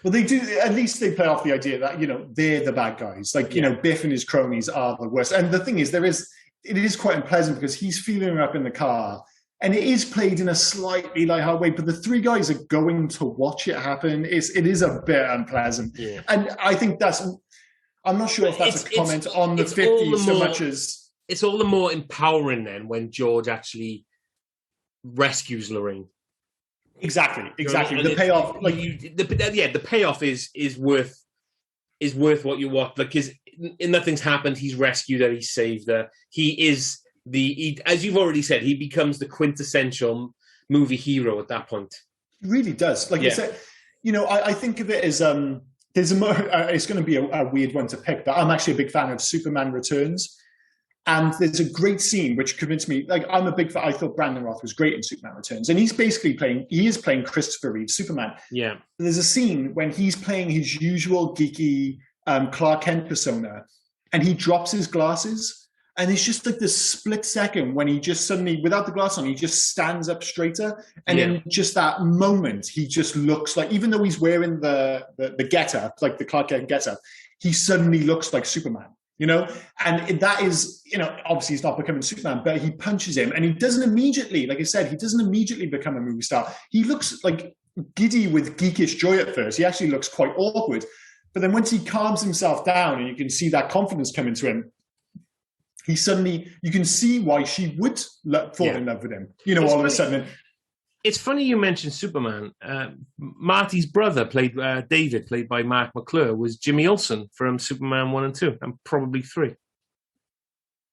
Well, they do. At least they play off the idea that they're the bad guys. Biff and his cronies are the worst. And the thing is, it is quite unpleasant because he's feeling her up in the car, and it is played in a slightly lighthearted way. But the three guys are going to watch it happen. It is a bit unpleasant, and I think I'm not sure if that's a comment on the 50s so much as. It's all the more empowering then when George actually rescues Lorraine. Exactly. The payoff, the payoff is worth what you want. Because nothing's happened. He's rescued her. He's saved her. He is as you've already said, he becomes the quintessential movie hero at that point. He really does. Like you said, I think of it as there's it's going to be a weird one to pick, but I'm actually a big fan of Superman Returns. And there's a great scene which convinced me, I'm a big fan. I thought Brandon Roth was great in Superman Returns. And he's basically playing Christopher Reeve, Superman. Yeah. And there's a scene when he's playing his usual geeky Clark Kent persona, and he drops his glasses. And it's just like this split second when he just suddenly, without the glass on, he just stands up straighter. And in just that moment, he just looks like, even though he's wearing the getup, like the Clark Kent getup, he suddenly looks like Superman. And that is, obviously he's not becoming Superman, but he punches him and he doesn't immediately, like I said, become a movie star. He looks like giddy with geekish joy at first. He actually looks quite awkward. But then once he calms himself down and you can see that confidence come into him, you can see why she would fall in love with him, all of a sudden. It's funny you mentioned Superman. Marty's brother, David, played by Mark McClure, was Jimmy Olsen from Superman 1 and 2, and probably 3.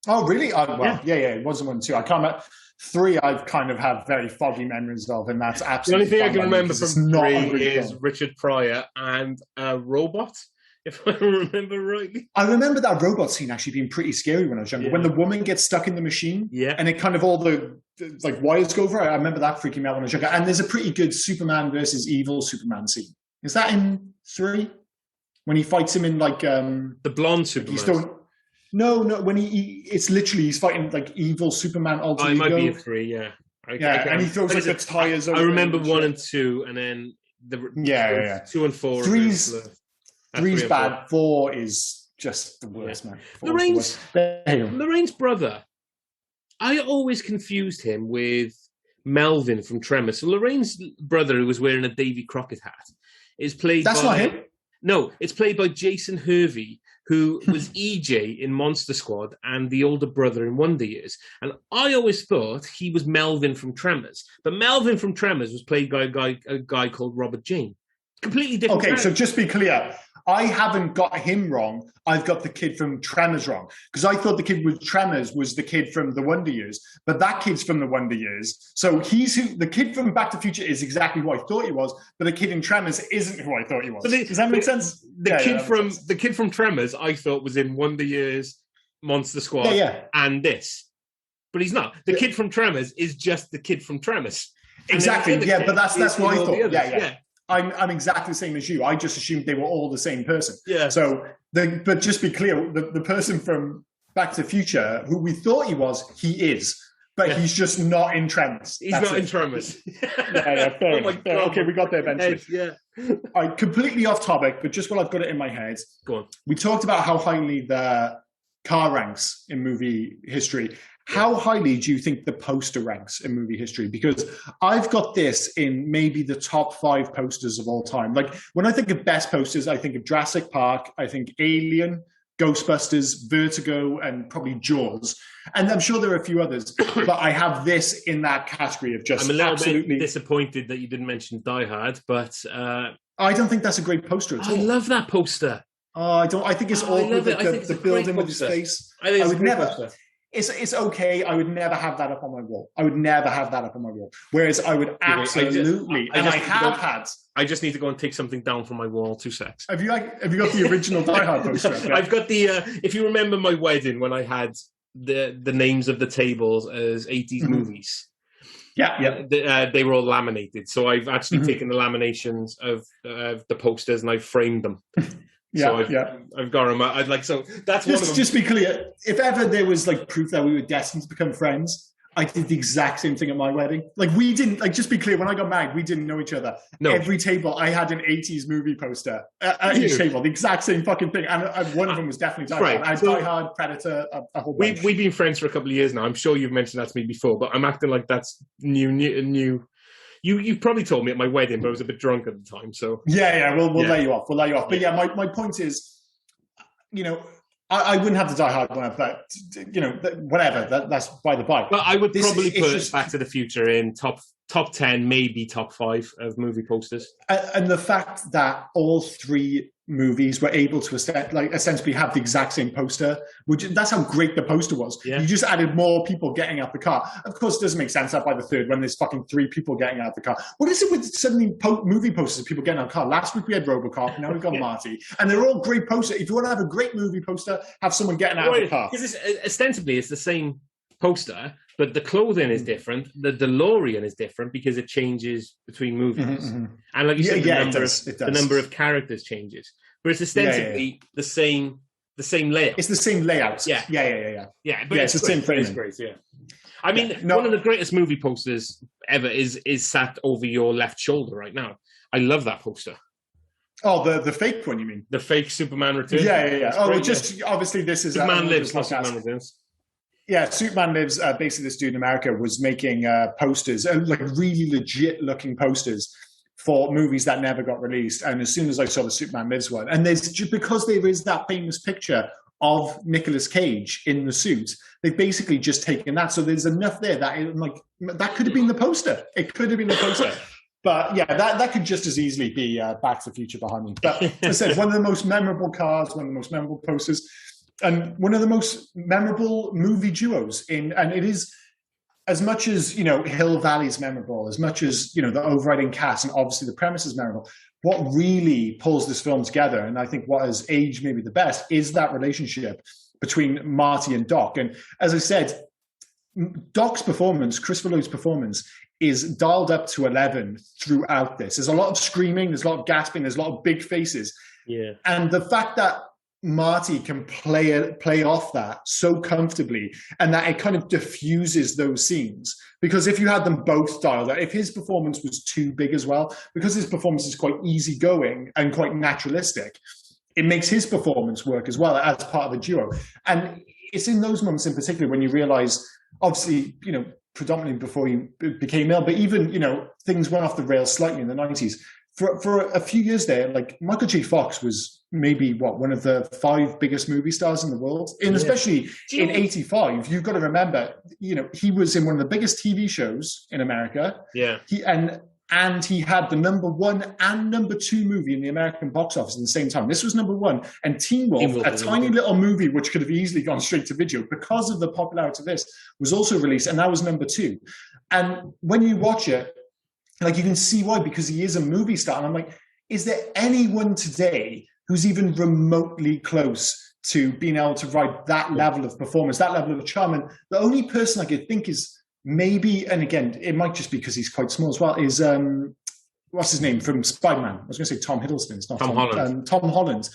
Oh, really? It wasn't 1 and 2. I can't remember. 3, I've kind of have very foggy memories of, and that's absolutely the only thing I can remember from 3 is Richard Pryor and a robot, if I remember rightly. I remember that robot scene actually being pretty scary when I was younger. When the woman gets stuck in the machine, and it kind of all the wires go over. I remember that freaking me out when I was younger. And there's a pretty good Superman versus evil Superman scene. Is that in 3? When he fights him in the blonde Superman? No. When it's literally he's fighting evil Superman alter ego. It might be a 3, yeah. And he throws the tires over. I remember 1 and 2, and then 2 and 4. 3's bad. 4 is just the worst, man. Lorraine's brother, I always confused him with Melvin from Tremors. So Lorraine's brother, who was wearing a Davy Crockett hat, is played That's not him? No, it's played by Jason Hervey, who was EJ in Monster Squad and the older brother in Wonder Years. And I always thought he was Melvin from Tremors. But Melvin from Tremors was played by a guy called Robert Jane. Completely different. Okay, so just be clear. I haven't got him wrong. I've got the kid from Tremors wrong. Because I thought the kid with Tremors was the kid from the Wonder Years. But that kid's from the Wonder Years. So the kid from Back to the Future is exactly who I thought he was. But the kid in Tremors isn't who I thought he was. Does that make sense? The kid from Tremors, I thought, was in Wonder Years, Monster Squad, and this. But he's not. The kid from Tremors is just the kid from Tremors. Exactly. But that's what I thought. Yeah. I'm exactly the same as you. I just assumed they were all the same person. Yeah. So, but just be clear, the person from Back to the Future, who we thought he is, but he's just not in Tremors. He's not in Tremors. Fair enough. Okay, we got there eventually. Completely off topic, but just while I've got it in my head. Go on. We talked about how highly the car ranks in movie history, how highly do you think the poster ranks in movie history? Because I've got this in maybe the top 5 posters of all time. Like, when I think of best posters, I think of Jurassic Park, I think Alien, Ghostbusters, Vertigo, and probably Jaws. And I'm sure there are a few others, but I have this in that category of just I'm a little absolutely bit disappointed that you didn't mention Die Hard, but I don't think that's a great poster at all. I love that poster. I don't. I think it's awkward the building with his face. I would never. It's okay. I would never have that up on my wall. I would never have that up on my wall. Whereas I would absolutely, I have had. I just need to go and take something down from my wall. 2 secs. Have you got the original Die Hard poster? Okay. I've got the. If you remember my wedding when I had the names of the tables as 80s movies. Yeah. They were all laminated. So I've actually taken the laminations of the posters and I've framed them. I've got them. I'd like so. That's one of them. Just be clear. If ever there was like proof that we were destined to become friends, I did the exact same thing at my wedding. Like, we didn't. Like, just be clear. When I got married, we didn't know each other. No. Every table, I had an 80s movie poster at each table. The exact same fucking thing. And one of them was definitely Die Hard. I had Die Hard, Predator, a whole bunch. We've been friends for a couple of years now. I'm sure you've mentioned that to me before, but I'm acting like that's new. You probably told me at my wedding, but I was a bit drunk at the time. So we'll lay you off. We'll lay you off. But my point is, I wouldn't have the Die Hard one, but whatever. That's by the by. But I would probably put Back to the Future in top 10, maybe top 5 of movie posters. And the fact that all 3 movies were able to essentially have the exact same poster, that's how great the poster was. Yeah. You just added more people getting out the car. Of course, it doesn't make sense that by the 3rd when there's fucking 3 people getting out the car. What is it with suddenly movie posters of people getting out of the car? Last week we had Robocop, now we've got Marty. And they're all great posters. If you want to have a great movie poster, have someone getting out of the car. Because ostensibly it's the same poster, but the clothing is different. The DeLorean is different because it changes between movies. And like you said, the number of characters changes. But it's ostensibly the same layout. It's the same layout. Yeah. Yeah, but it's the same framing. It's great, yeah. I mean, one of the greatest movie posters ever is sat over your left shoulder right now. I love that poster. Oh, the fake one, you mean? The fake Superman Returns. Yeah. Obviously this is... Superman Lives, not Superman Returns. Yeah, Superman Lives, basically this dude in America was making posters, like really legit looking posters for movies that never got released. And as soon as I saw the Superman Lives one, and because there is that famous picture of Nicolas Cage in the suit, they've basically just taken that. So there's enough there that could have been the poster. It could have been the poster. But yeah, that could just as easily be Back to the Future behind me. But as I said, one of the most memorable cars, one of the most memorable posters, and one of the most memorable movie duos and it is, as much as, Hill Valley is memorable, as much as, the overriding cast and obviously the premise is memorable, what really pulls this film together, and I think what has aged maybe the best, is that relationship between Marty and Doc. And as I said, Doc's performance, Christopher Lloyd's performance, is dialed up to 11 throughout this. There's a lot of screaming, there's a lot of gasping, there's a lot of big faces. Yeah. And the fact that Marty can play off that so comfortably, and that it kind of diffuses those scenes. Because if you had them both dialed up, if his performance was too big as well, because his performance is quite easygoing and quite naturalistic, it makes his performance work as well as part of the duo. And it's in those moments in particular when you realize, obviously, predominantly before he became ill, but even, things went off the rails slightly in the 90s. For a few years there, like Michael J. Fox was maybe one of the 5 biggest movie stars in the world, and especially in '85. You've got to remember, he was in one of the biggest TV shows in America. Yeah, and he had the number 1 and number 2 movie in the American box office at the same time. This was number 1, and Teen Wolf, a tiny little movie which could have easily gone straight to video because of the popularity of this, was also released, and that was number 2. And when you watch it, like, you can see why, because he is a movie star. And I'm like, is there anyone today who's even remotely close to being able to write that level of performance, that level of charm? And the only person I could think is maybe, and again, it might just be because he's quite small as well, is, what's his name from Spider-Man? I was going to say Tom Hiddleston. It's not Tom Holland. Tom Holland.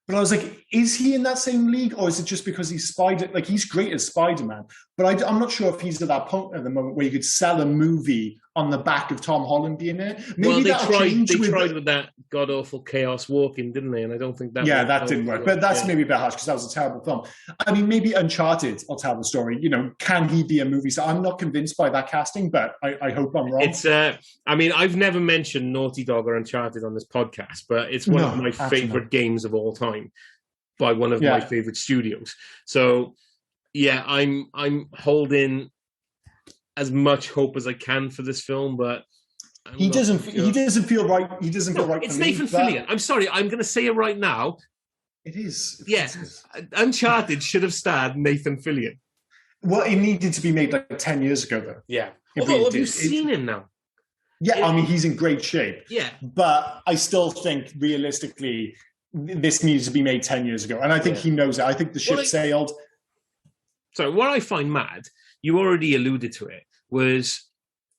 But I was like, is he in that same league, or is it just because he's he's great as Spider-Man, but I'm not sure if he's at that point at the moment where you could sell a movie on the back of Tom Holland being there. Maybe well, they tried with that god awful Chaos Walking, didn't they? And I don't think that. Yeah, that didn't work. But that's maybe a bit harsh because that was a terrible film. I mean, maybe Uncharted will tell the story. You know, can he be a movie star? I'm not convinced by that casting, but I hope I'm wrong. It's. I mean, I've never mentioned Naughty Dog or Uncharted on this podcast, but it's one of my favorite games of all time by one of my favorite studios. So, yeah, I'm holding as much hope as I can for this film, but he doesn't feel right. He doesn't feel right. It's Nathan Fillion. I'm sorry. I'm going to say it right now. It is. Yes. Uncharted should have starred Nathan Fillion. Well, it needed to be made like 10 years ago, though. Yeah. Although, have you seen him now? Yeah, I mean, he's in great shape. Yeah. But I still think, realistically, this needs to be made 10 years ago. And I think he knows it. I think the ship sailed. So what I find mad, you already alluded to it,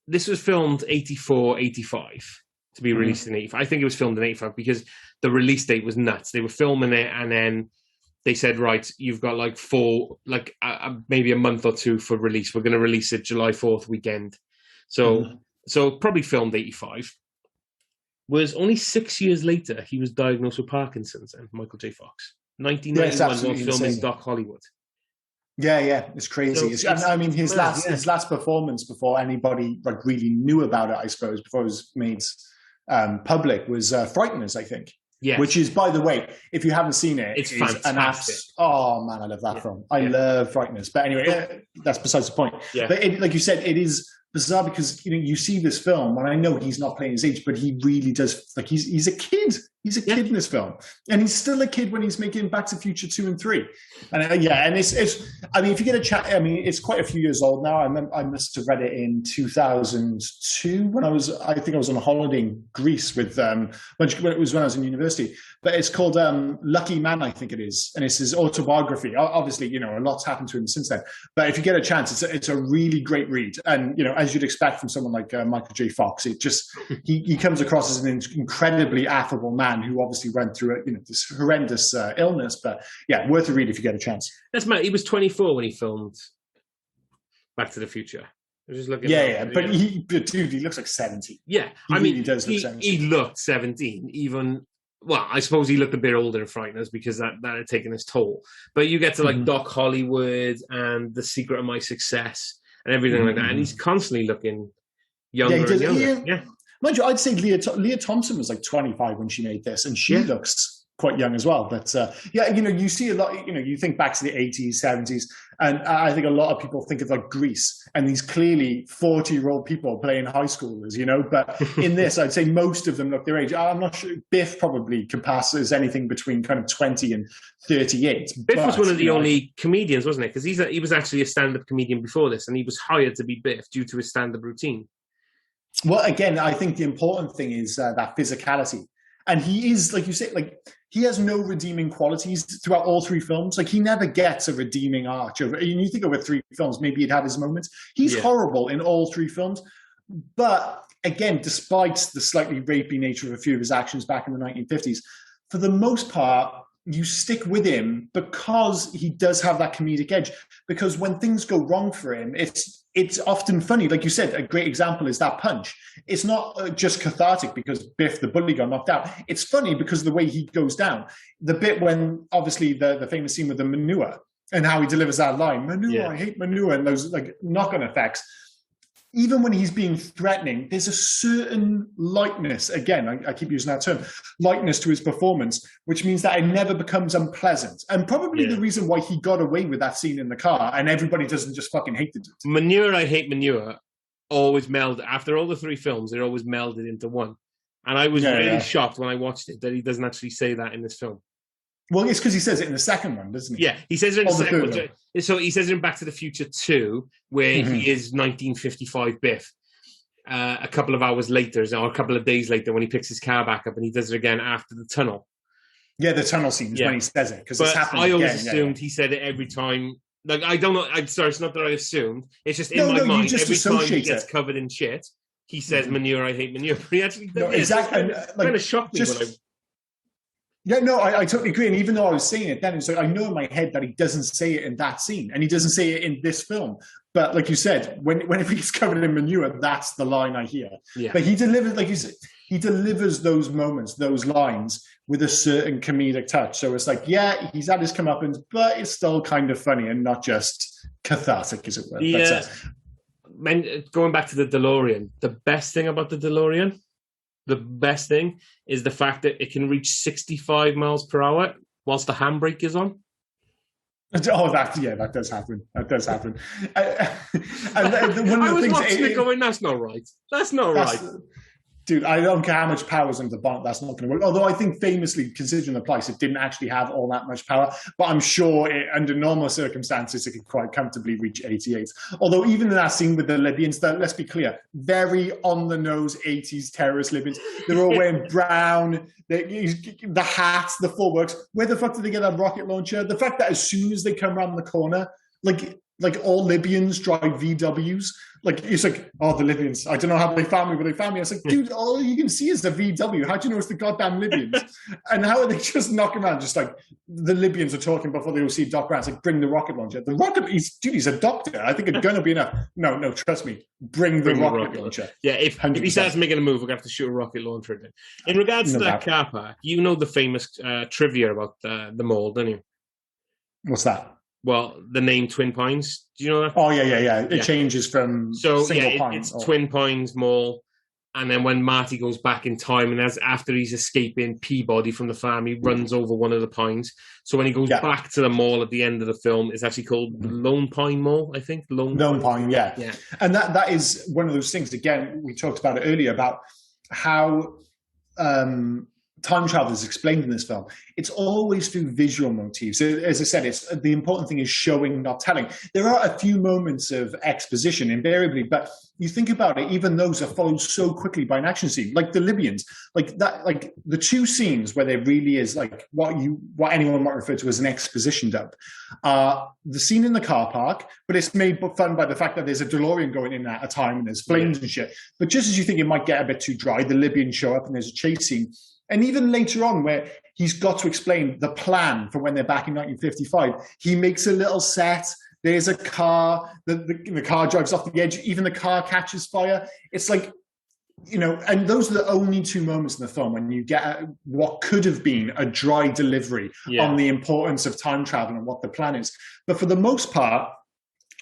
this was filmed 84, 85 to be released in 85. I think it was filmed in 85 because the release date was nuts. They were filming it and then they said, right, you've got like maybe a month or two for release. We're going to release it July 4th weekend. So probably filmed 85. Was only 6 years later, he was diagnosed with Parkinson's and Michael J. Fox. 1991 while filming Doc Hollywood. Yeah, it's crazy. I mean, his last performance before anybody like really knew about it, I suppose, before it was made public, was Frighteners, I think. Yeah. Which is, by the way, if you haven't seen it, it's fantastic. Oh man, I love that film. I love Frighteners. But anyway, that's besides the point. Yeah. But like you said, it is bizarre because you see this film, and I know he's not playing his age, but he really does. Like he's a kid. He's a kid in this film, and he's still a kid when he's making Back to the Future 2 and 3. And and it's. I mean, if you get a chat, I mean, it's quite a few years old now. I must have read it in 2002 when I was on a holiday in Greece with when I was in university. But it's called Lucky Man, I think it is, and it's his autobiography. Obviously, a lot's happened to him since then. But if you get a chance, it's a really great read, and as you'd expect from someone like Michael J. Fox, it just he comes across as an incredibly affable man who obviously went through this horrendous illness. But yeah, worth a read if you get a chance. That's Matt. He was 24 when he filmed Back to the Future. I was just looking. But dude, he looks like 70. Yeah, he does look 70. He looked 17, even. Well, I suppose he looked a bit older in Frighteners because that had taken its toll. But you get to like Doc Hollywood and The Secret of My Success and everything like that, and he's constantly looking younger and younger. Mind you, I'd say Leah Thompson was like 25 when she made this, and she looks quite young as well. But you see a lot. You think back to the 80s, 70s, and I think a lot of people think of like Grease and these clearly 40-year-old people playing high schoolers. But in this, I'd say most of them look their age. I'm not sure. Biff probably can pass as anything between kind of 20 and 38. Biff was one of the only comedians, wasn't it? Because he was actually a stand-up comedian before this, and he was hired to be Biff due to his stand-up routine. Well, again, I think the important thing is that physicality. And he is, like you say, like he has no redeeming qualities throughout all three films. Like he never gets a redeeming arc. And you think over 3 films, maybe he'd have his moments. He's horrible in all 3 films. But again, despite the slightly rapey nature of a few of his actions back in the 1950s, for the most part, you stick with him because he does have that comedic edge. Because when things go wrong for him, it's often funny. Like you said, a great example is that punch. It's not just cathartic because Biff, the bully, got knocked out. It's funny because of the way he goes down. The bit when, obviously, the famous scene with the manure and how he delivers that line, manure, I hate manure, and those like knock-on effects. Even when he's being threatening, there's a certain lightness, again, I keep using that term, lightness to his performance, which means that it never becomes unpleasant. And probably the reason why he got away with that scene in the car and everybody doesn't just fucking hate it. Manure, I hate manure, always melded. After all the 3 films, they're always melded into one. And I was really shocked when I watched it that he doesn't actually say that in this film. Well, it's because he says it in the second one, doesn't he? Yeah, he says it in the second one. So he says it in Back to the Future 2, where he is 1955 Biff. A couple of hours later, or a couple of days later, when he picks his car back up, and he does it again after the tunnel. Yeah, the tunnel scenes when he says it, because it's happening. I always assumed he said it every time. Like, I don't know. I'm sorry, it's not that I assumed. It's just in my mind. Every time he gets covered in shit, he says, "Manure, I hate manure." But he actually exactly. It kind of shocked me when I. Yeah, no, I totally agree. And even though I was saying it then, it's like I know in my head that he doesn't say it in that scene, and he doesn't say it in this film. But like you said, whenever he's covered in manure, that's the line I hear. Yeah. But he delivers, like you said, he delivers those moments, those lines with a certain comedic touch. So it's like, yeah, he's had his comeuppance, but it's still kind of funny and not just cathartic, as it were. Yeah. Going back to the DeLorean, the best thing about the DeLorean, the best thing is the fact that it can reach 65 miles per hour whilst the handbrake is on. Oh, that does happen. That does happen. And one of the I was things watching it going, that's not right. That's not right. Dude, I don't care how much power's under the bonnet, that's not going to work. Although I think famously, considering the price, it didn't actually have all that much power. But I'm sure under normal circumstances, it could quite comfortably reach 88. Although even in that scene with the Libyans, let's be clear, very on-the-nose 80s terrorist Libyans. They're all wearing brown, the hats, the full works. Where the fuck did they get that rocket launcher? The fact that as soon as they come around the corner, like all Libyans drive VWs. Like, it's like, oh, the Libyans. I don't know how they found me, but they found me. I was like, dude, all you can see is the VW. How do you know it's the goddamn Libyans? And how are they just knocking around? Just like, the Libyans are talking before they all see Doc Brown. It's like, bring the rocket launcher. The rocket, he's a doctor. I think a gun will be enough. No, trust me. Bring the rocket launcher. Yeah, if he starts making a move, we're going to have to shoot a rocket launcher at him. In regards to that car park, you know the famous trivia about the mall, don't you? What's that? Well, the name Twin Pines. Do you know that? Oh, yeah. It changes from single pine. It's Twin Pines Mall. And then when Marty goes back in time, and after he's escaping Peabody from the farm, he runs over one of the pines. So when he goes back to the mall at the end of the film, it's actually called Lone Pine Mall, I think. Lone Pine, yeah. And that is one of those things, again, we talked about it earlier, about how time travel is explained in this film. It's always through visual motifs. As I said, the important thing is showing, not telling. There are a few moments of exposition invariably, but you think about it, even those are followed so quickly by an action scene, like the Libyans, like the two scenes where there really is like what anyone might refer to as an exposition dump. The scene in the car park, but it's made fun by the fact that there's a DeLorean going in at a time and there's flames and shit. But just as you think it might get a bit too dry, the Libyans show up and there's a chase scene. And even later on, where he's got to explain the plan for when they're back in 1955, he makes a little set. There's a car. The car drives off the edge. Even the car catches fire. It's like, and those are the only two moments in the film when you get what could have been a dry delivery on the importance of time travel and what the plan is. But for the most part,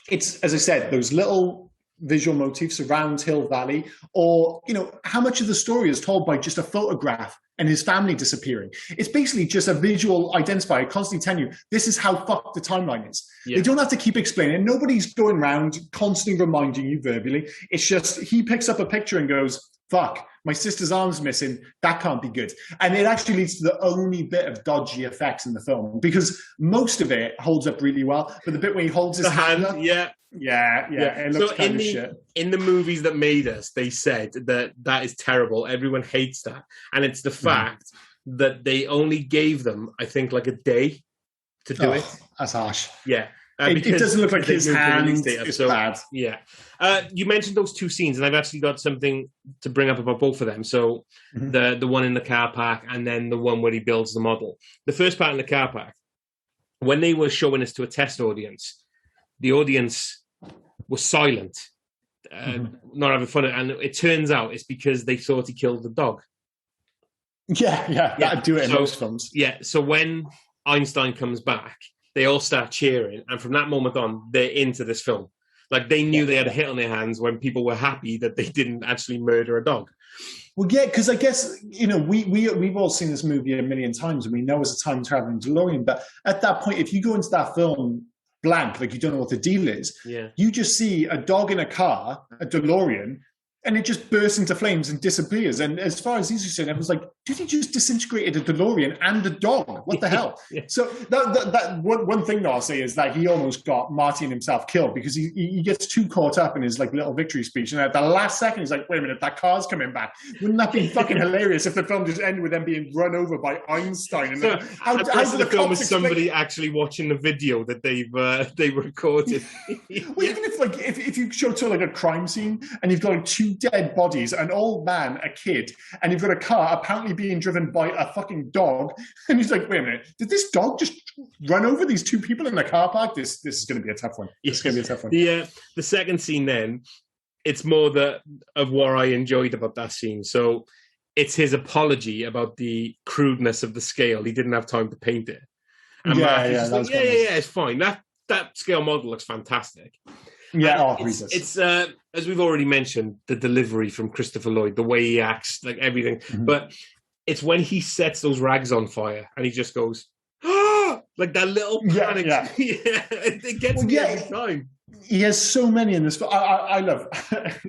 it's, as I said, those little visual motifs around Hill Valley, or how much of the story is told by just a photograph and his family disappearing. It's basically just a visual identifier constantly telling you this is how fucked the timeline is. They don't have to keep explaining. Nobody's going around constantly reminding you verbally. It's just he picks up a picture and goes, fuck, my sister's arm's missing. That can't be good. And it actually leads to the only bit of dodgy effects in the film, because most of it holds up really well. But the bit where he holds his hand up, it looks kind of shit. In the movies that made us, they said that is terrible. Everyone hates that. And it's the fact that they only gave them, I think, like a day to do it. That's harsh. Yeah. It doesn't look like his hand is bad. Yeah. You mentioned those two scenes, and I've actually got something to bring up about both of them. So the one in the car park and then the one where he builds the model. The first part in the car park, when they were showing this to a test audience, the audience was silent, not having fun. And it turns out it's because they thought he killed the dog. Yeah. That'd do it in most films. Yeah. So when Einstein comes back, they all start cheering. And from that moment on, they're into this film. Like, they knew they had a hit on their hands when people were happy that they didn't actually murder a dog. Well, yeah, because I guess, we've all seen this movie a million times, and we know it's a time-traveling DeLorean. But at that point, if you go into that film blank, like you don't know what the deal is, you just see a dog in a car, a DeLorean, and it just bursts into flames and disappears. And as far as he's concerned, it was like, dude, he just disintegrated a DeLorean and a dog. What the hell? So that one thing that I'll say is that he almost got Marty and himself killed, because he gets too caught up in his like little victory speech. And at the last second, he's like, wait a minute, that car's coming back. Wouldn't that be fucking hilarious if the film just ended with them being run over by Einstein? And so how the film is somebody actually watching the video that they recorded. Well, even if you show to like a crime scene and you've got like two dead bodies, an old man, a kid, and you've got a car apparently being driven by a fucking dog. And he's like, wait a minute, did this dog just run over these two people in the car park? This is going to be a tough one. It's going to be a tough one. The second scene then, it's more of what I enjoyed about that scene. So it's his apology about the crudeness of the scale. He didn't have time to paint it. And it's fine. That scale model looks fantastic. Yeah, it's as we've already mentioned, the delivery from Christopher Lloyd, the way he acts, like everything. Mm-hmm. But it's when he sets those rags on fire and he just goes, ah! Like that little panic. Yeah. It gets me every time. He has so many in this. I love,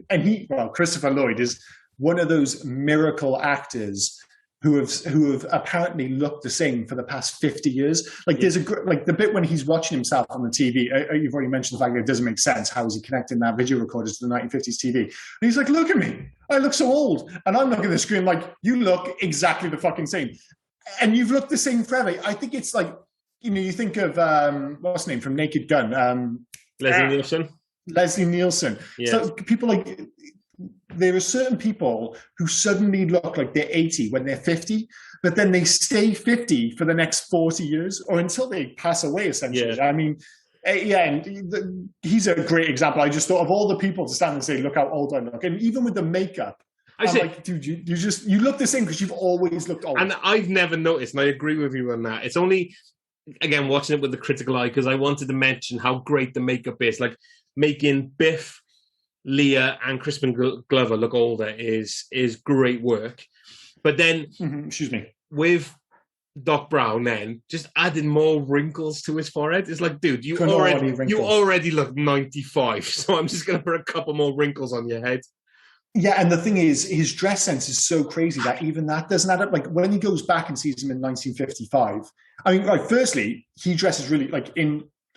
and Christopher Lloyd is one of those miracle actors who have apparently looked the same for the past 50 years. Like there's the bit when he's watching himself on the TV. You've already mentioned the fact that it doesn't make sense. How is he connecting that video recorder to the 1950s TV? And he's like, look at me. I look so old. And I'm looking at the screen like, you look exactly the fucking same. And you've looked the same forever. I think it's like, you think of, what's his name from Naked Gun? Leslie Nielsen. Yes. So people like, there are certain people who suddenly look like they're 80 when they're 50, but then they stay 50 for the next 40 years or until they pass away, essentially. Yeah. I mean, and he's a great example. I just thought of all the people to stand and say, look how old I look. And even with the makeup, I'm like, dude, you look the same because you've always looked old. And I've never noticed, and I agree with you on that. It's only, again, watching it with the critical eye, because I wanted to mention how great the makeup is. Like, making Biff, Leah, and Crispin Glover look older is great work. But then, with Doc Brown, then just adding more wrinkles to his forehead, it's like, dude, you already look 95, so I'm just going to put a couple more wrinkles on your head. Yeah, and the thing is, his dress sense is so crazy that even that doesn't add up. Like, when he goes back and sees him in 1955, I mean, like, firstly, he dresses really, like,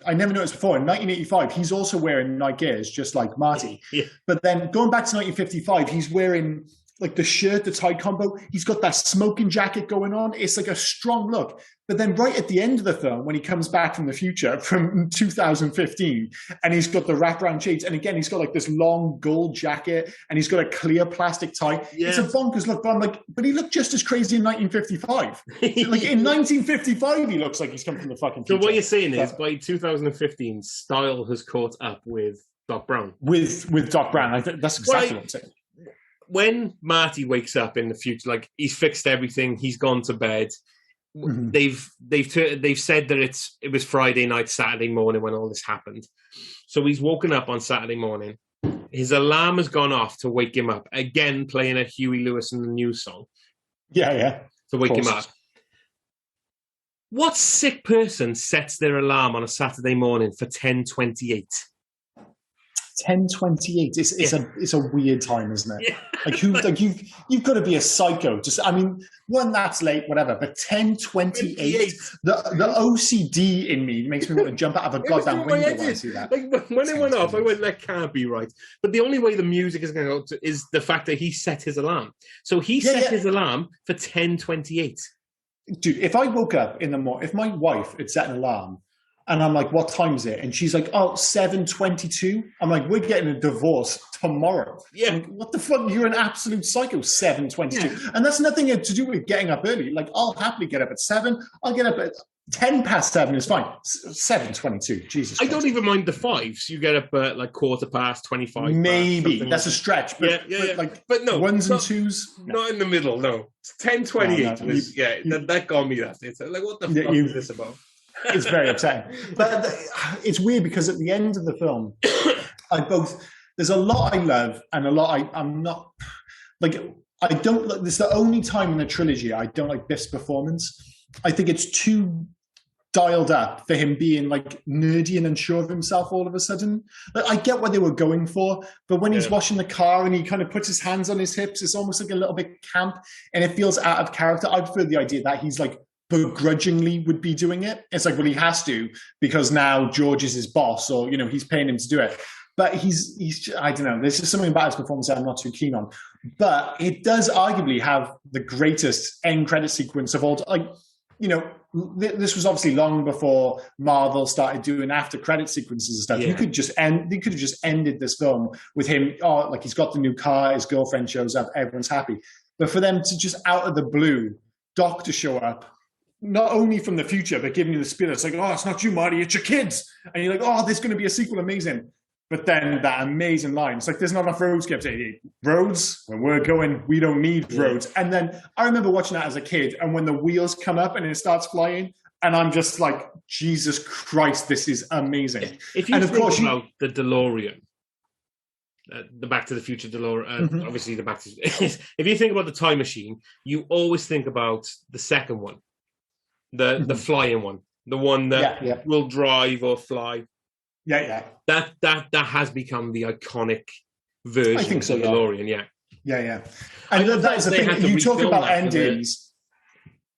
I never noticed before, in 1985, he's also wearing Night Gears, just like Marty. Yeah. But then going back to 1955, he's wearing, like, the shirt, the tie combo. He's got that smoking jacket going on. It's like a strong look. But then right at the end of the film, when he comes back from the future, from 2015, and he's got the wraparound shades, and again, he's got like this long gold jacket, and he's got a clear plastic tie. Yeah. It's a bonkers look, but I'm like, but he looked just as crazy in 1955. Like in 1955, he looks like he's come from the fucking future. So what you're saying is, by 2015, style has caught up with Doc Brown. With Doc Brown, I think that's exactly what I'm saying. When Marty wakes up in the future, like, he's fixed everything, he's gone to bed. Mm-hmm. They've said that it was Friday night, Saturday morning when all this happened. So he's woken up on Saturday morning. His alarm has gone off to wake him up. Again, playing a Huey Lewis and the News song. Yeah. To wake him up. What sick person sets their alarm on a Saturday morning for 10:28? 10:28. It's a weird time, isn't it? Yeah. You've got to be a psycho. Just, I mean, one, that's late, whatever. But 10:28. The OCD in me makes me want to jump out of a goddamn window when I see that. Like, when it went off, I went, that can't be right. But the only way the music is going to go is the fact that he set his alarm. So he set his alarm for 10:28. Dude, if I woke up in the morning, if my wife had set an alarm, and I'm like, what time is it? And she's like, 7:22. I'm like, we're getting a divorce tomorrow. Yeah. Like, what the fuck? You're an absolute psycho. 7:22. Yeah. And that's nothing to do with getting up early. Like, I'll happily get up at 7. I'll get up at 10:07 is fine. 7:22. Jesus Christ. I don't even mind the 5s. You get up at like 25. Maybe. That's a stretch. But, but no. 1s and 2s? No. Not in the middle, no. 10:28 that got me that. It's like, what the fuck is this about? It's very upsetting. But it's weird because at the end of the film, there's a lot I love and a lot I'm not, like, I don't like, this is the only time in the trilogy I don't like Biff's performance. I think it's too dialed up for him being like nerdy and unsure of himself all of a sudden. Like, I get what they were going for, but when he's washing the car and he kind of puts his hands on his hips, it's almost like a little bit camp and it feels out of character. I prefer the idea that he's like, begrudgingly would be doing it. It's like, well, he has to because now George is his boss, or he's paying him to do it. But he's I don't know. There's just something about his performance that I'm not too keen on. But it does arguably have the greatest end credit sequence of all. Like, this was obviously long before Marvel started doing after credit sequences and stuff. Yeah. They could have just ended this film with him. Oh, like, he's got the new car, his girlfriend shows up, everyone's happy. But for them to just out of the blue, Doc to show up, not only from the future, but giving you the spirit. It's like, oh, it's not you, Marty, it's your kids. And you're like, oh, there's going to be a sequel, amazing. But then that amazing line, it's like, there's not enough roads, kept saying, roads, when we're going, we don't need roads. And then I remember watching that as a kid, and when the wheels come up and it starts flying, and I'm just like, Jesus Christ, this is amazing. If you think about the DeLorean, the Back to the Future DeLorean, obviously the Back to... if you think about the time machine, you always think about the second one, the flying one, the one that will drive or fly. Yeah. That has become the iconic version I think so, of the DeLorean, Yeah. And that's the thing, you talk about endings...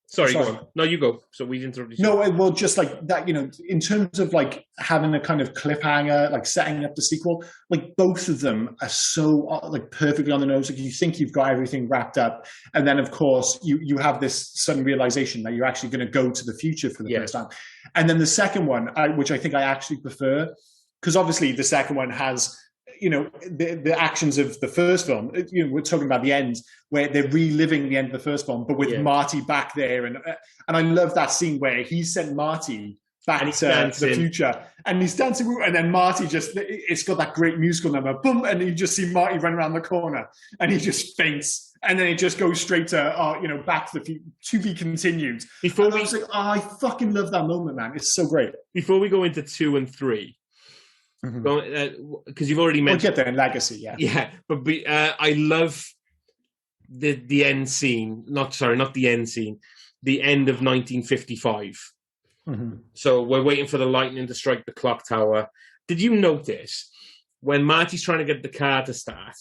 Sorry, go on. No, you go. So we interrupted you. No, well, just like that, in terms of like having a kind of cliffhanger, like setting up the sequel, like both of them are so like perfectly on the nose. Like you think you've got everything wrapped up, and then of course you have this sudden realization that you're actually going to go to the future for the first time. And then the second one, which I think I actually prefer, because obviously the second one has, the actions of the first film. We're talking about the end where they're reliving the end of the first film, but with Marty back there, and I love that scene where he sent Marty back to the future, and he's dancing, and then Marty it's got that great musical number, boom, and you just see Marty run around the corner, and he just faints, and then it just goes straight to Back to the Future, to be continued. I was like, I fucking love that moment, man. It's so great. Before we go into 2 and 3. Because you've already mentioned... We'll get there in Legacy, Yeah, but I love the end scene. Not the end scene. The end of 1955. So we're waiting for the lightning to strike the clock tower. Did you notice when Marty's trying to get the car to start?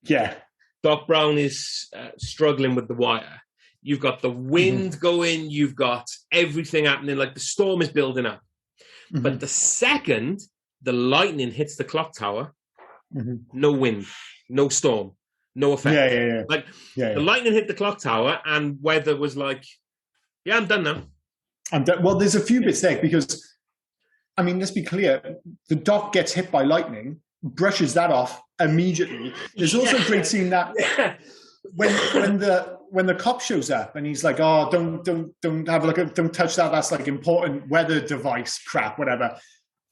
Yeah. Doc Brown is struggling with the wire. You've got the wind going. You've got everything happening. Like the storm is building up. But the second... the lightning hits the clock tower, no wind, no storm, no effect. The lightning hit the clock tower, and weather was like, yeah, I'm done now. I'm done. Well, there's a few bits there, because, I mean, let's be clear, the Doc gets hit by lightning, brushes that off immediately. There's also a great scene that when the cop shows up and he's like, oh, don't have a look at, don't touch that, that's like important weather device crap, whatever.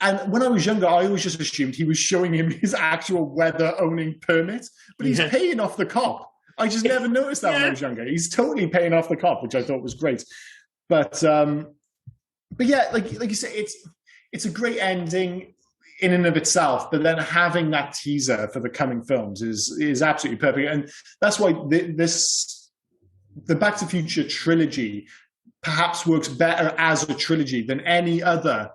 And when I was younger, I always just assumed he was showing him his actual weather-owning permit, but he's paying off the cop. I just never noticed that when I was younger. He's totally paying off the cop, which I thought was great. But yeah, like you say, it's a great ending in and of itself. But then having that teaser for the coming films is absolutely perfect, and that's why the Back to the Future trilogy perhaps works better as a trilogy than any other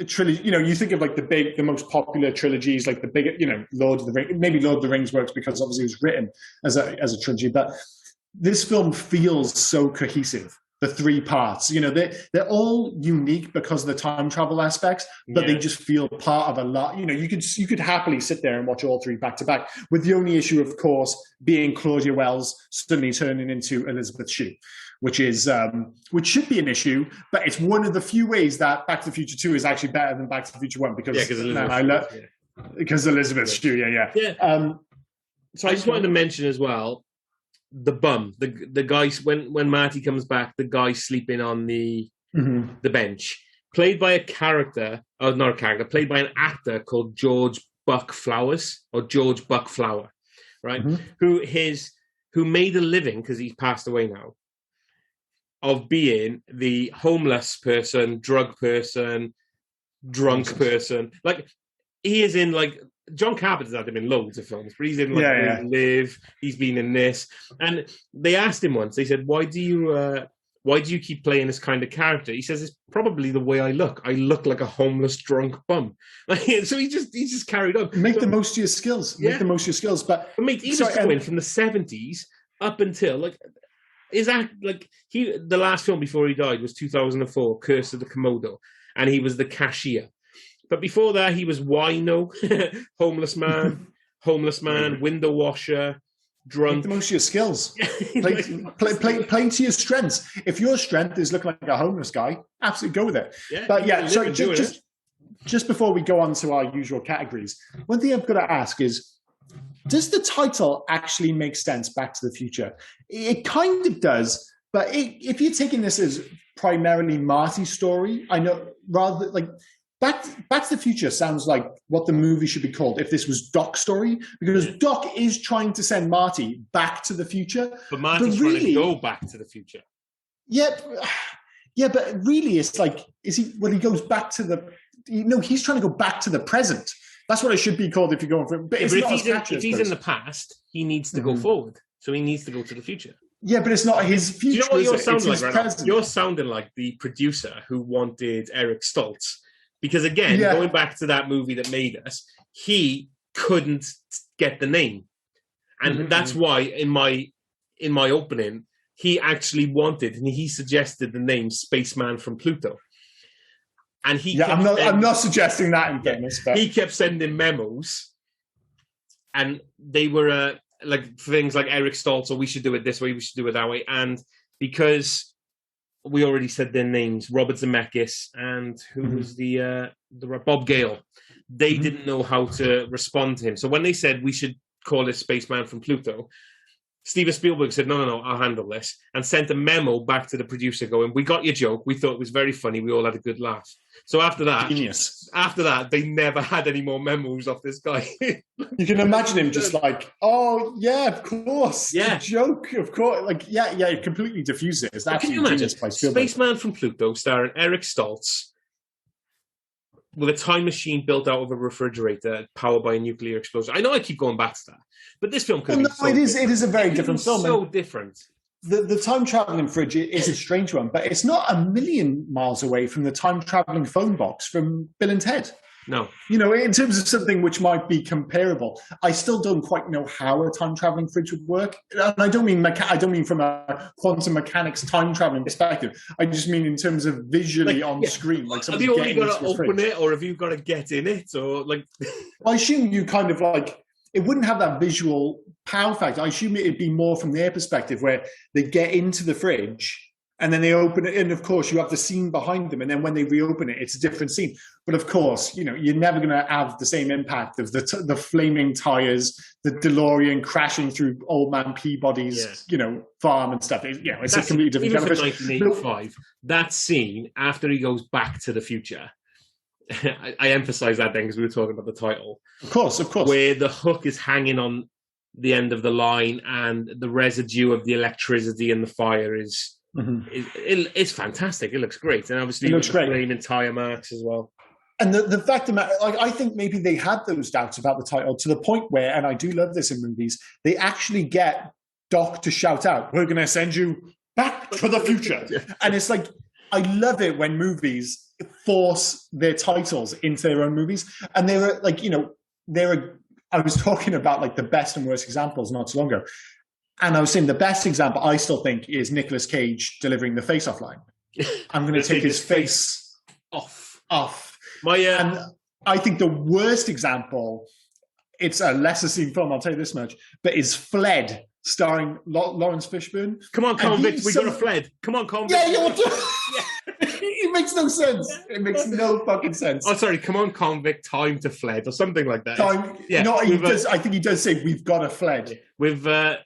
trilogy. You think of like the most popular trilogies, like the big, Lord of the Rings. Maybe Lord of the Rings works because obviously it was written as a trilogy, but this film feels so cohesive. The 3 parts, they're all unique because of the time travel aspects, but they just feel part of a lot. You could happily sit there and watch all 3 back to back, with the only issue, of course, being Claudia Wells suddenly turning into Elizabeth Shue, which should be an issue, but it's one of the few ways that Back to the Future 2 is actually better than Back to the Future 1, because Elizabeth Shue, So I just wanted to mention as well, the bum, the guy, when Marty comes back, the guy sleeping on the bench, played by played by an actor called George Buck Flowers, right? Who made a living, because he's passed away now, of being the homeless person, drug person, drunk person. Like, he is in, like, John Carpenter's had him in loads of films, but he's in Live, he's been in this. And they asked him once, they said, why do you keep playing this kind of character? He says, it's probably the way I look. I look like a homeless drunk bum. So he just carried on. Make the most of your skills. Make the most of your skills. But mate, he was going from the 70s up until the last film before he died was 2004, Curse of the Komodo, and he was the cashier. But before that, he was wino, homeless man, window washer, drunk. Make the most of your skills. Play to your strengths. If your strength is looking like a homeless guy, absolutely go with it. Yeah, but yeah, sorry, just before we go on to our usual categories, one thing I've got to ask is, does the title actually make sense, Back to the Future? It kind of does, but if you're taking this as primarily Marty's story, I know rather like Back to the Future sounds like what the movie should be called if this was Doc's story, because Doc is trying to send Marty back to the future. But Marty's trying to go back to the future. Yeah, but really it's like, he goes back to the, he's trying to go back to the present. That's what it should be called if you're going for it. But if he's in the past, he needs to go forward. So he needs to go to the future. Yeah, but it's not his future. Do you know what you're sounding like right now? You're sounding like the producer who wanted Eric Stoltz. Because again, going back to that movie that made us, he couldn't get the name. And that's why in my opening, he actually wanted, and he suggested the name Spaceman from Pluto. And I'm not suggesting that in fairness, but he kept sending memos, and they were like things like Eric Stoltz, or we should do it this way, we should do it that way. And because we already said their names, Robert Zemeckis and who was the Bob Gale, they didn't know how to respond to him. So when they said we should call it Spaceman from Pluto, Steven Spielberg said, no, I'll handle this, and sent a memo back to the producer going, we got your joke. We thought it was very funny. We all had a good laugh. So after that, they never had any more memos off this guy. You can imagine him just like, oh, yeah, of course. Yeah. The joke, of course. Like, it completely diffuses it. It's can you imagine Spaceman from Pluto starring Eric Stoltz with a time machine built out of a refrigerator powered by a nuclear explosion? I know I keep going back to that, but this film could be it is a very different film. So different. The time traveling fridge is a strange one, but it's not a million miles away from the time traveling phone box from Bill and Ted. No. In terms of something which might be comparable, I still don't quite know how a time traveling fridge would work. And I don't mean from a quantum mechanics time traveling perspective. I just mean in terms of visually on screen. Like, have you only got to open it, or have you got to get in it, or like? I assume you kind of like. It wouldn't have that visual power factor. I assume it'd be more from their perspective, where they get into the fridge and then they open it, and of course you have the scene behind them, and then when they reopen it, it's a different scene. But of course, you're never going to have the same impact of the flaming tires, the DeLorean crashing through Old Man Peabody's, farm and stuff. It's a completely different. Even for 1985, that scene after he goes back to the future. I emphasize that then because we were talking about the title. Of course. Where the hook is hanging on the end of the line, and the residue of the electricity and the fire is it's fantastic. It looks great, and obviously it looks great. Flaming tire marks as well. And the fact of the matter, I think maybe they had those doubts about the title to the point where, and I do love this in movies, they actually get Doc to shout out, "We're going to send you back to the future," and it's like, I love it when movies force their titles into their own movies. And they were like, I was talking about like the best and worst examples not so long ago. And I was saying the best example I still think is Nicolas Cage delivering the face-off line. I'm going to take his face off. And I think the worst example, it's a lesser seen film, I'll tell you this much, but is Fled, starring Lawrence Fishburne. Come on, convict, we got a Fled. Come on, convict. Yeah. It makes no sense. It makes no fucking sense. Oh, sorry. Come on, convict. Time to Fled, or something like that. I think he does say we've got a Fled. With I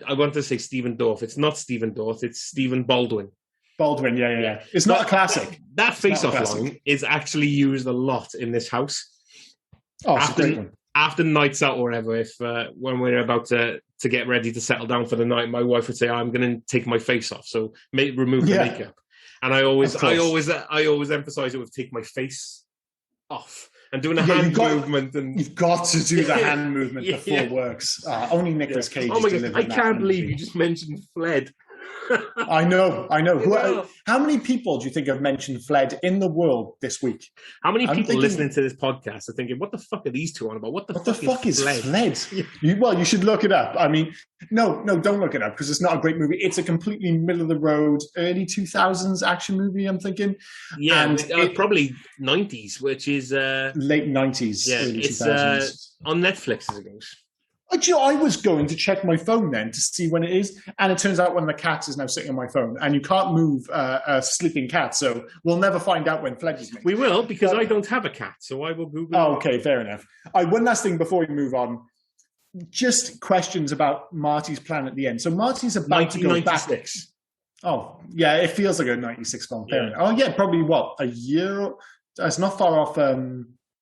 want to say Stephen Dorff. It's not Stephen Dorff. It's Stephen Baldwin. Baldwin, yeah. It's not a classic. That face-off line is actually used a lot in this house. Oh, it's a great one. After nights out or whatever, if when we're about to get ready to settle down for the night, my wife would say, "I'm going to take my face off, so remove the makeup." And I always emphasize it with take my face off and doing a hand movement. And you've got to do the hand movement before it works. Only Nicolas Cage. Oh my God! I can't believe you just mentioned Fled. I know. How many people do you think have mentioned Fled in the world this week? How many people listening to this podcast are thinking, what the fuck are these two on about? What the fuck is Fled? You should look it up. I mean, no, don't look it up because it's not a great movie. It's a completely middle-of-the-road, early 2000s action movie, I'm thinking. Yeah, and probably 90s, which is... late 90s, early 2000s. On Netflix, as it goes. I was going to check my phone then to see when it is, and it turns out one of the cats is now sitting on my phone, and you can't move a sleeping cat, so we'll never find out when Fled is made. We will, because I don't have a cat, so I will Google. Oh, okay, fair enough. One last thing before we move on. just questions about Marty's plan at the end. So Marty's about to go back. Oh, yeah, it feels like a 96 film. Yeah. Oh, yeah, probably what, a year? It's not far off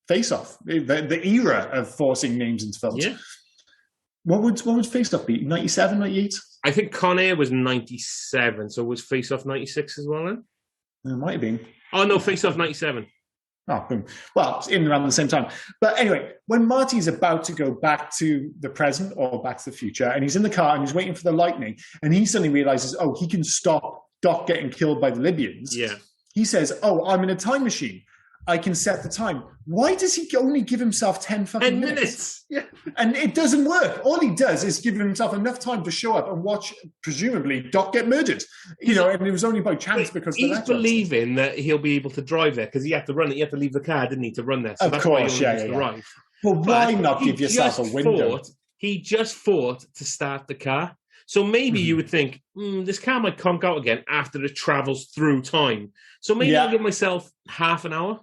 Face Off, the era of forcing names into films. Yeah. What would Face Off be? 97, 98? I think Con Air was 97, so was Face Off 96 as well then? It might have been. Oh, no, Face Off 97. Oh, boom. Well, it's in and around the same time. But anyway, when Marty's about to go back to the present or back to the future, and he's in the car and he's waiting for the lightning, and he suddenly realizes, oh, he can stop Doc getting killed by the Libyans. Yeah. He says, oh, I'm in a time machine. I can set the time. Why does he only give himself 10 fucking minutes? Yeah. And it doesn't work. All he does is give himself enough time to show up and watch, presumably, Doc get murdered. You know, and it was only by chance because he's believing that he'll be able to drive there because he had to run it. He had to leave the car, didn't he, to run there? So of course, yeah. Well, why not give yourself a window? He just fought to start the car. So maybe you would think, this car might conk out again after it travels through time. So maybe I'll give myself half an hour.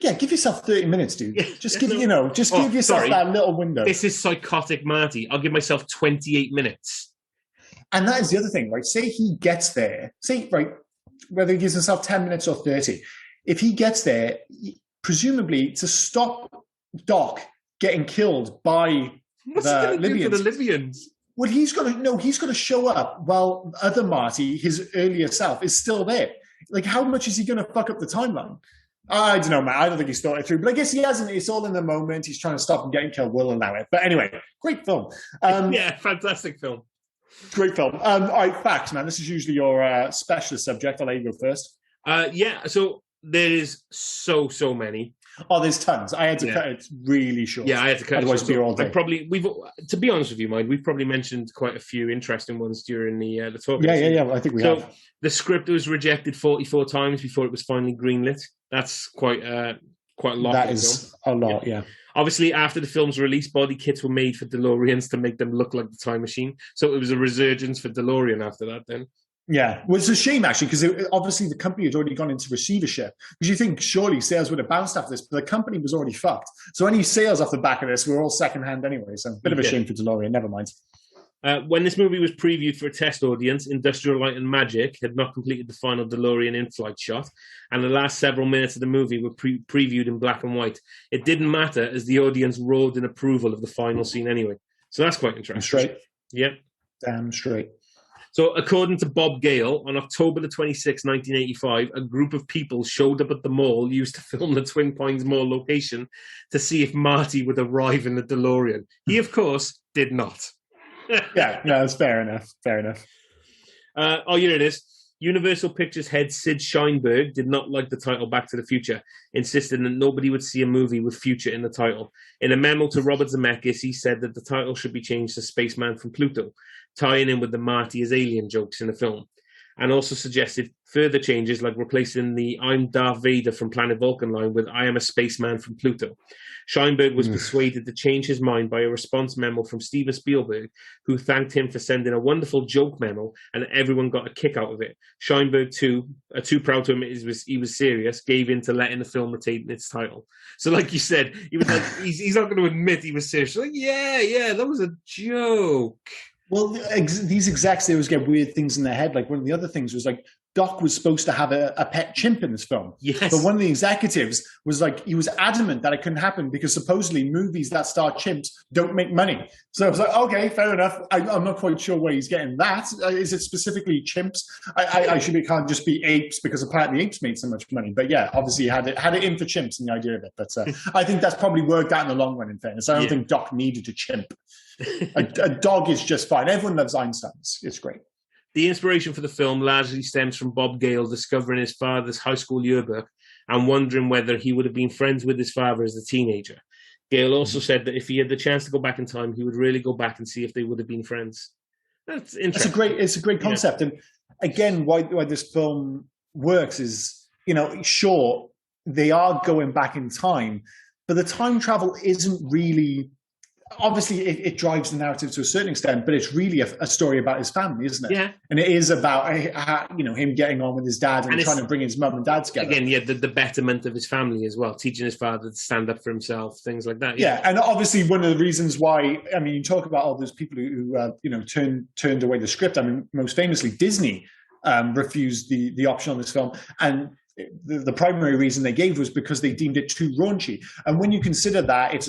Yeah, give yourself 30 minutes, dude. Just give yourself that little window. This is psychotic Marty. I'll give myself 28 minutes. And that is the other thing, right? Say he gets there. Whether he gives himself 10 minutes or 30. If he gets there, presumably to stop Doc getting killed by the Libyans. Well, he's got to show up while other Marty, his earlier self, is still there. Like, how much is he going to fuck up the timeline? I don't know, man. I don't think he's thought it through. But I guess he hasn't. It's all in the moment. He's trying to stop him getting killed. We'll allow it. But anyway, great film. Fantastic film. Great film. All right, facts, man. This is usually your specialist subject. I'll let you go first. So there is so many. Oh, there's tons. I had to cut it really short. Yeah, I had to cut Otherwise, it short. All day. To be honest with you, Mike, we've probably mentioned quite a few interesting ones during the talk. Yeah. I think we have. The script was rejected 44 times before it was finally greenlit. That's quite a lot. That is a lot, yeah. Obviously, after the film's release, body kits were made for DeLoreans to make them look like the time machine. So it was a resurgence for DeLorean after that then. Yeah, well, it's a shame, actually, because obviously the company had already gone into receivership. Because you think surely sales would have bounced after this, but the company was already fucked. So any sales off the back of this were all secondhand anyway. So a bit of a shame for DeLorean, never mind. When this movie was previewed for a test audience, Industrial Light and Magic had not completed the final DeLorean in-flight shot, and the last several minutes of the movie were previewed in black and white. It didn't matter, as the audience roared in approval of the final scene anyway. So that's quite interesting. Straight. Yeah. Damn straight. So according to Bob Gale, on October the 26th, 1985, a group of people showed up at the mall used to film the Twin Pines Mall location to see if Marty would arrive in the DeLorean. He, of course, did not. Yeah, no, that's fair enough. Here it is. Universal Pictures head Sid Sheinberg did not like the title Back to the Future, insisting that nobody would see a movie with future in the title. In a memo to Robert Zemeckis, he said that the title should be changed to Spaceman from Pluto, tying in with the Marty as alien jokes in the film, and also suggested further changes like replacing the I'm Darth Vader from Planet Vulcan line with I am a spaceman from Pluto. Scheinberg was persuaded to change his mind by a response memo from Steven Spielberg, who thanked him for sending a wonderful joke memo, and everyone got a kick out of it. Scheinberg, too proud to admit he was serious, gave in to letting the film retain its title. So like you said, he was like, he's not going to admit he was serious. Like, yeah, that was a joke. Well, these execs, they always get weird things in their head. Like one of the other things was like, Doc was supposed to have a pet chimp in this film. Yes. But one of the executives was like, he was adamant that it couldn't happen because supposedly movies that star chimps don't make money. So I was like, okay, fair enough. I'm not quite sure where he's getting that. Is it specifically chimps? It can't just be apes because apparently apes made so much money. But yeah, obviously had it in for chimps and the idea of it. But I think that's probably worked out in the long run, in fairness. I don't think Doc needed a chimp. A dog is just fine. Everyone loves Einsteins. It's great. The inspiration for the film largely stems from Bob Gale discovering his father's high school yearbook and wondering whether he would have been friends with his father as a teenager. Gale also said that if he had the chance to go back in time, he would really go back and see if they would have been friends. That's interesting. It's a great concept. Yeah. And again, why this film works is, sure, they are going back in time, but the time travel isn't really obviously it drives the narrative to a certain extent, but it's really a story about his family, isn't it? Yeah. And it is about him getting on with his dad and trying to bring his mum and dad together. Again, yeah, the betterment of his family as well, teaching his father to stand up for himself, things like that. Yeah, and obviously one of the reasons why, I mean, you talk about all those people who turned away the script. I mean, most famously, Disney refused the option on this film, and the primary reason they gave was because they deemed it too raunchy. And when you consider that it's,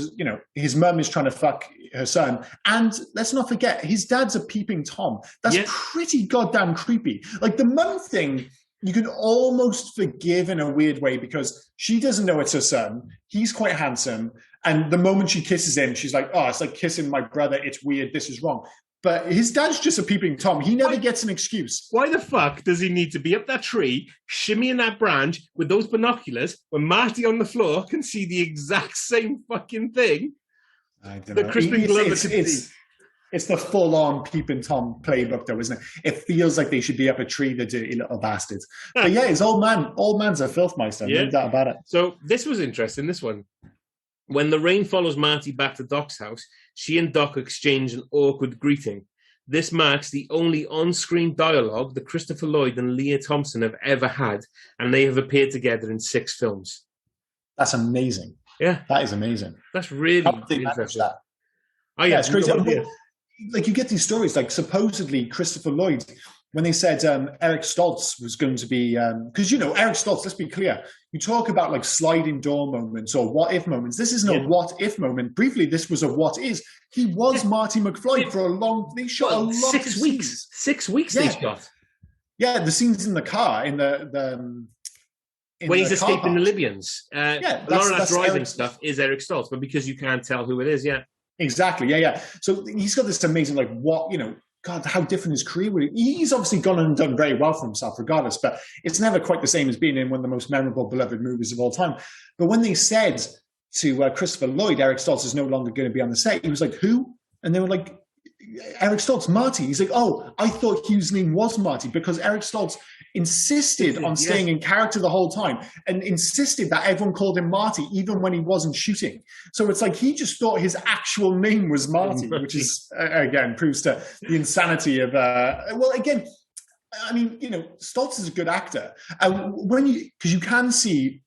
his mum is trying to fuck her son, and let's not forget his dad's a peeping Tom. That's pretty goddamn creepy. Like the mum thing, you can almost forgive in a weird way because she doesn't know it's her son. He's quite handsome, and the moment she kisses him, she's like, "Oh, it's like kissing my brother. It's weird. This is wrong." But his dad's just a peeping Tom. He never gets an excuse. Why the fuck does he need to be up that tree, shimmying that branch with those binoculars when Marty on the floor can see the exact same fucking thing? I don't know. Crispin Glover could see. It's the full-on peeping Tom playbook, though, isn't it? It feels like they should be up a tree, the dirty little bastards. But yeah, his old man's a filthmeister. No doubt about it. So this was interesting, this one. When Lorraine follows Marty back to Doc's house, she and Doc exchange an awkward greeting. This marks the only on-screen dialogue that Christopher Lloyd and Leah Thompson have ever had, and they have appeared together in 6 films. That's amazing. Yeah. That is amazing. That's really interesting. That? Oh, yeah, it's crazy. Like, you get these stories, like supposedly Christopher Lloyd, when they said Eric Stoltz was going to be, because, Eric Stoltz, let's be clear, you talk about like sliding door moments or what if moments. This isn't a what if moment. Briefly, this was a what is. He was Marty McFly for they shot a lot 6 weeks. Scenes. 6 weeks they shot. Yeah, the scenes in the car, when he's escaping the Libyans. A lot of that driving stuff is Eric Stoltz, but because you can't tell who it is, Exactly, yeah. So he's got this amazing, like, God, how different his career would be. He's obviously gone and done very well for himself regardless, but it's never quite the same as being in one of the most memorable, beloved movies of all time. But when they said to Christopher Lloyd, Eric Stoltz is no longer going to be on the set, he was like, who? And they were like, Eric Stoltz, Marty. He's like, oh, I thought Hugh's name was Marty because Eric Stoltz insisted on staying in character the whole time and insisted that everyone called him Marty even when he wasn't shooting. So it's like he just thought his actual name was Marty, which is, again, proves to the insanity of, again, I mean, Stoltz is a good actor. Because you can see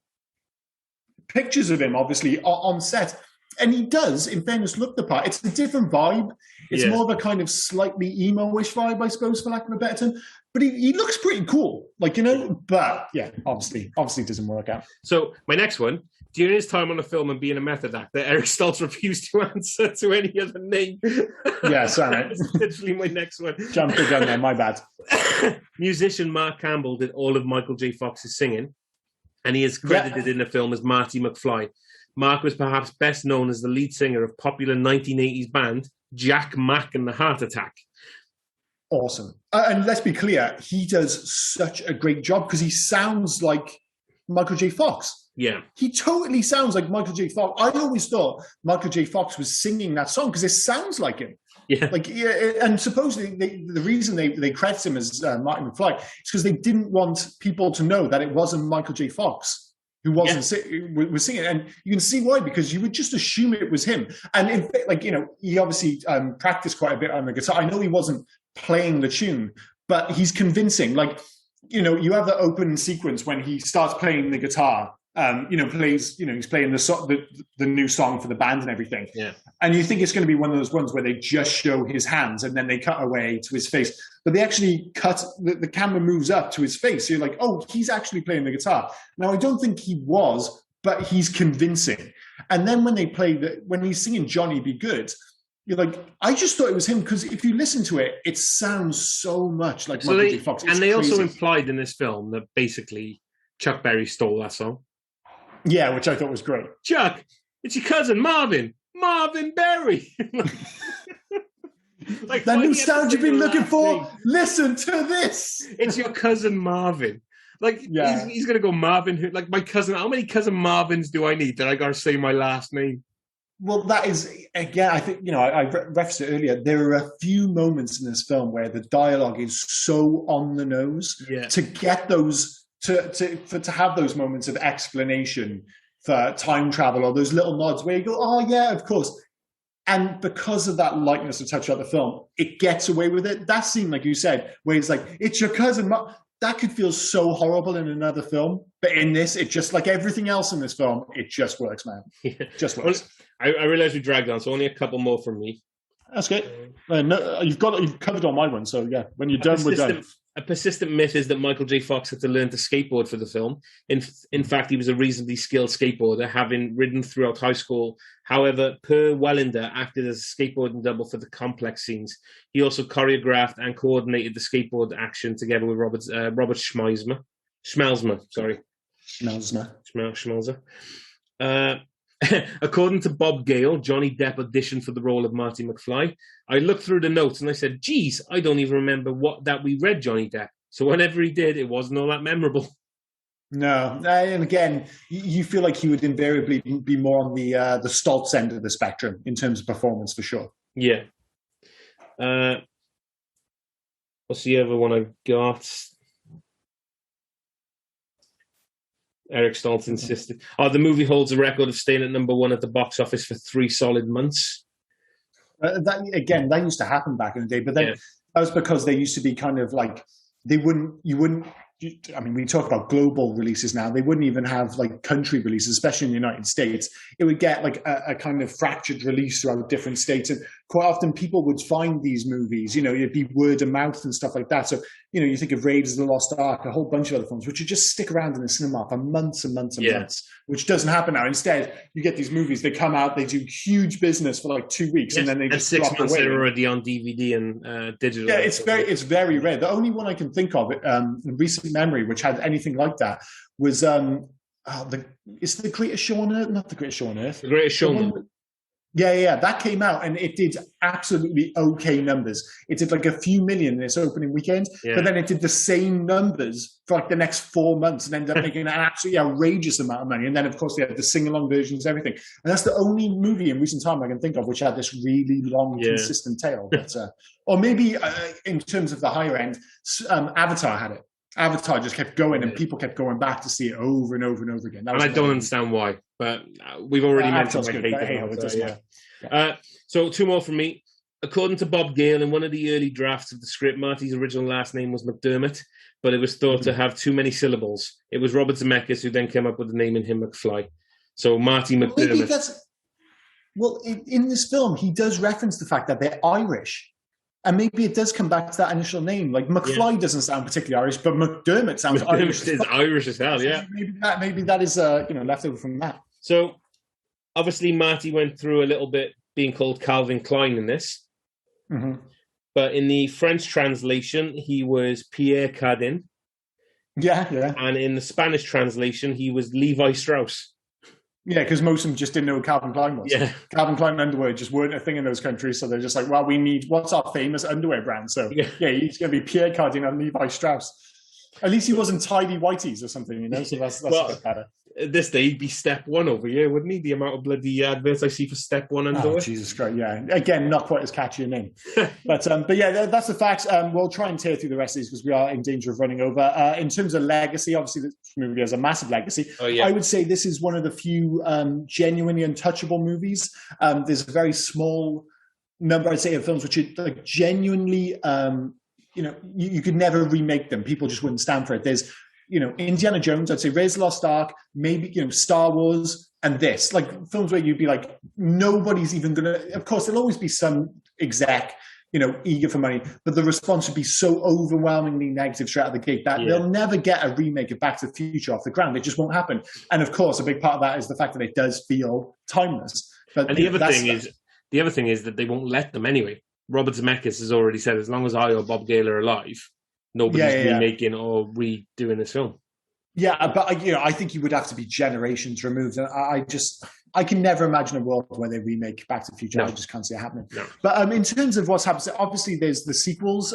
pictures of him, obviously, on set. And he does, in fairness, look the part. It's a different vibe. It's more of a kind of slightly emo-ish vibe, I suppose, for lack of a better term. But he looks pretty cool, But yeah, obviously it doesn't work out. So my next one, during his time on the film and being a method actor, Eric Stoltz refused to answer to any other name. Yeah, sorry. That's literally my next one. Jump the gun there, my bad. Musician Mark Campbell did all of Michael J. Fox's singing, and he is credited in the film as Marty McFly. Mark was perhaps best known as the lead singer of popular 1980s band Jack Mack and the Heart Attack. Awesome. And let's be clear, he does such a great job because he sounds like Michael J. Fox. Yeah. He totally sounds like Michael J. Fox. I always thought Michael J. Fox was singing that song because it sounds like him. Yeah. And supposedly the reason they credit him as Marty McFly is because they didn't want people to know that it wasn't Michael J. Fox who was singing. And you can see why, because you would just assume it was him. And in fact, he obviously practiced quite a bit on the guitar. I know he wasn't playing the tune, but he's convincing. You have the opening sequence when he starts playing the guitar, he's playing the new song for the band and everything. Yeah. And you think it's going to be one of those ones where they just show his hands and then they cut away to his face. But they actually the camera moves up to his face. So you're like, oh, he's actually playing the guitar. Now, I don't think he was, but he's convincing. And then when when he's singing Johnny Be Good, you're like, I just thought it was him because if you listen to it, it sounds so much like Michael J. Fox. And they also implied in this film that basically Chuck Berry stole that song. Yeah, which I thought was great. Chuck, it's your cousin Marvin Berry. That nostalgia you've been looking for? Listen to this. It's your cousin Marvin. He's going to go Marvin. My cousin, how many cousin Marvins do I need that I got to say my last name? Well, that is, again, I think, I referenced it earlier. There are a few moments in this film where the dialogue is so on the nose to get those, to have those moments of explanation for time travel or those little nods where you go, oh, yeah, of course. And because of that lightness of touch throughout the film, it gets away with it. That scene, like you said, where it's like, it's your cousin, that could feel so horrible in another film. But in this, it just, like everything else in this film, it just works, man. Yeah. Just works. Well, I realize we dragged on, so only a couple more from me. That's good. No, you've covered all my ones, so yeah, when you're done, we're done. A persistent myth is that Michael J. Fox had to learn to skateboard for the film. In fact, he was a reasonably skilled skateboarder, having ridden throughout high school. However, Per Wellender acted as a skateboarding double for the complex scenes. He also choreographed and coordinated the skateboard action together with Robert Schmelzmer. According to Bob Gale, Johnny Depp auditioned for the role of Marty McFly. I looked through the notes and I said, geez, I don't even remember that we read Johnny Depp. So whenever he did, it wasn't all that memorable. No, and again, you feel like he would invariably be more on the Stoltz end of the spectrum in terms of performance, for sure. Yeah. What's the other one I've got? Eric Stoltz insisted. Oh, the movie holds a record of staying at number one at the box office for 3 solid months. That used to happen back in the day, but then that was because they used to be kind of like, I mean, we talk about global releases now. They wouldn't even have like country releases, especially in the United States. It would get like a kind of fractured release throughout different states. And quite often people would find these movies, it'd be word of mouth and stuff like that. So, you think of Raiders of the Lost Ark, a whole bunch of other films, which would just stick around in the cinema for months and months and months, which doesn't happen now. Instead, you get these movies, they come out, they do huge business for like 2 weeks, and then they just 6 months away. They're already on DVD and digital. Yeah, it's very rare. The only one I can think of in recent memory which had anything like that was it's The Greatest Show on Earth, not The Greatest Show on Earth. The Greatest Showman. Yeah, that came out and it did absolutely okay numbers. It did like a few million in its opening weekend, but then it did the same numbers for like the next 4 months and ended up making an absolutely outrageous amount of money. And then, of course, they had the sing-along versions and everything. And that's the only movie in recent time I can think of which had this really long, consistent tail. But, or maybe in terms of the higher end, Avatar had it. Avatar just kept going and people kept going back to see it over and over and over again. And I don't understand why, but we've already mentioned my hate. So 2 more from me. According to Bob Gale, in one of the early drafts of the script, Marty's original last name was McDermott, but it was thought to have too many syllables. It was Robert Zemeckis who then came up with the name in him McFly. So Marty McDermott. Well, in this film, he does reference the fact that they're Irish. And maybe it does come back to that initial name. Like McFly doesn't sound particularly Irish, but McDermott sounds Irish. Is Irish as hell, yeah. Maybe that is left over from that. So obviously Marty went through a little bit being called Calvin Klein in this. Mm-hmm. But in the French translation, he was Pierre Cardin. Yeah. And in the Spanish translation, he was Levi Strauss. Yeah, because most of them just didn't know what Calvin Klein was. Yeah. Calvin Klein underwear just weren't a thing in those countries. So they're just like, well, what's our famous underwear brand? So he's going to be Pierre Cardin and Levi Strauss. At least he wasn't Tidy Whities or something, So that's a bit better. At this day, he'd be Step One over here, wouldn't he? The amount of bloody adverts I see for Step One underwear. Oh, Jesus Christ, yeah. Again, not quite as catchy a name. but yeah, that's the facts. We'll try and tear through the rest of these because we are in danger of running over. In terms of legacy, obviously this movie has a massive legacy. Oh, yeah. I would say this is one of the few genuinely untouchable movies. There's a very small number, I'd say, of films which are like genuinely, you could never remake them. People just wouldn't stand for it. There's Indiana Jones, I'd say Raiders of the Lost Ark, maybe, Star Wars, and this. Like, films where you'd be like, nobody's even going to... Of course, there'll always be some exec, eager for money, but the response would be so overwhelmingly negative straight out of the gate that they'll never get a remake of Back to the Future off the ground. It just won't happen. And, of course, a big part of that is the fact that it does feel timeless. But and the other thing is that they won't let them anyway. Robert Zemeckis has already said, as long as I or Bob Gale are alive, nobody's remaking or redoing this film. Yeah, but I think you would have to be generations removed, and I can never imagine a world where they remake Back to the Future. No. I just can't see it happening. No. But in terms of what's happened, obviously there's the sequels.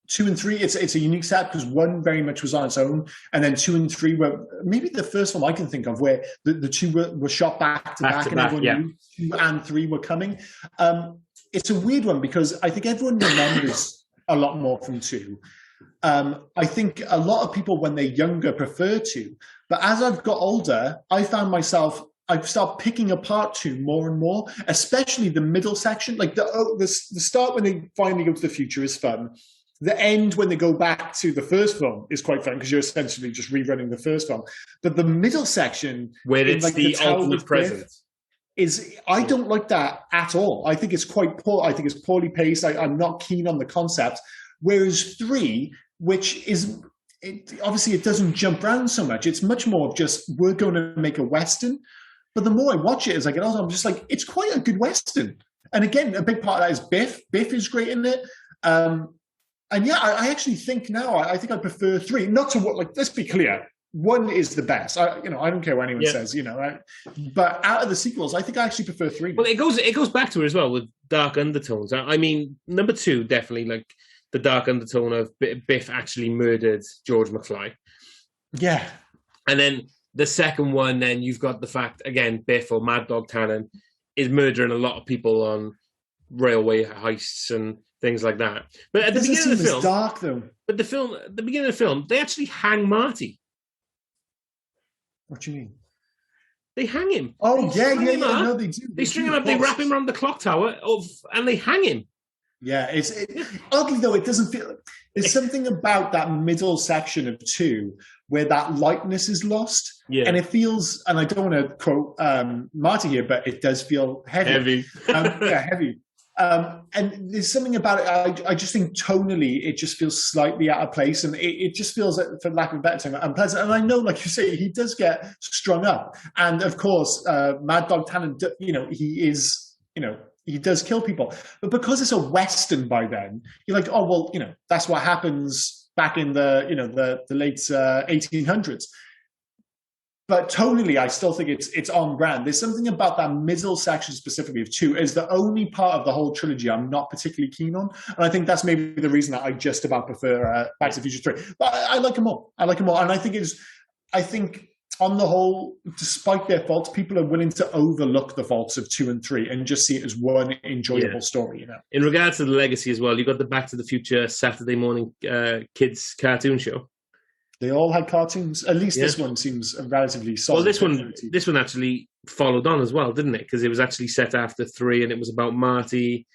2 and 3, it's a unique set because 1 very much was on its own, and then 2 and 3 were maybe the first film I can think of where the 2 were shot back to back, and everyone knew 2 and 3 were coming. It's a weird one because I think everyone remembers a lot more from 2. I think a lot of people when they're younger prefer 2, but as I've got older, I found myself I start picking apart 2 more and more, especially the middle section. Like the start when they finally go to the future is fun. The end when they go back to the first film is quite fun because you're essentially just rerunning the first film. But the middle section, where it's like the ultimate present, I don't like that at all. I think it's quite poor. I think it's poorly paced. I'm not keen on the concept. Whereas 3, which is obviously it doesn't jump around so much. It's much more of just we're going to make a Western. But the more I watch it as I get older, I'm just like, it's quite a good Western. And again, a big part of that is Biff. Biff is great in it. And yeah, I actually think now, I think I prefer 3. Not to what, like, let's be clear. 1 is the best. I don't care what anyone says, right? But out of the sequels, I think I actually prefer 3. Well, it goes back to it as well with dark undertones. I mean, number 2, definitely, like, the dark undertone of Biff actually murdered George McFly. Yeah. And then the second one, then you've got the fact, again, Biff or Mad Dog Tannen is murdering a lot of people on railway heists and things like that. But at the beginning of the film, dark though. But the beginning of the film, they actually hang Marty. What do you mean? They hang him. Oh, yeah. No, they do. They string him up, they wrap him around the clock tower, and they hang him. Yeah, oddly though, it doesn't feel. There's something about that middle section of 2 where that lightness is lost, and it feels. And I don't want to quote Marty here, but it does feel heavy. Heavy. And there's something about it. I just think tonally, it just feels slightly out of place, and it just feels, for lack of a better term, unpleasant. And I know, like you say, he does get strung up, and of course, Mad Dog Tannen, he is, he does kill people. But because it's a Western by then, you're like, oh, well, that's what happens back in the late 1800s. But tonally, I still think it's on brand. There's something about that middle section specifically of 2 is the only part of the whole trilogy I'm not particularly keen on. And I think that's maybe the reason that I just about prefer Back to the Future 3. But I like them all. And I think on the whole, despite their faults, people are willing to overlook the faults of 2 and 3 and just see it as one enjoyable story. In regards to the legacy as well, you've got the Back to the Future Saturday morning kids cartoon show. They all had cartoons. At least this one seems relatively solid. Well, this one actually followed on as well, didn't it? Because it was actually set after 3, and it was about Marty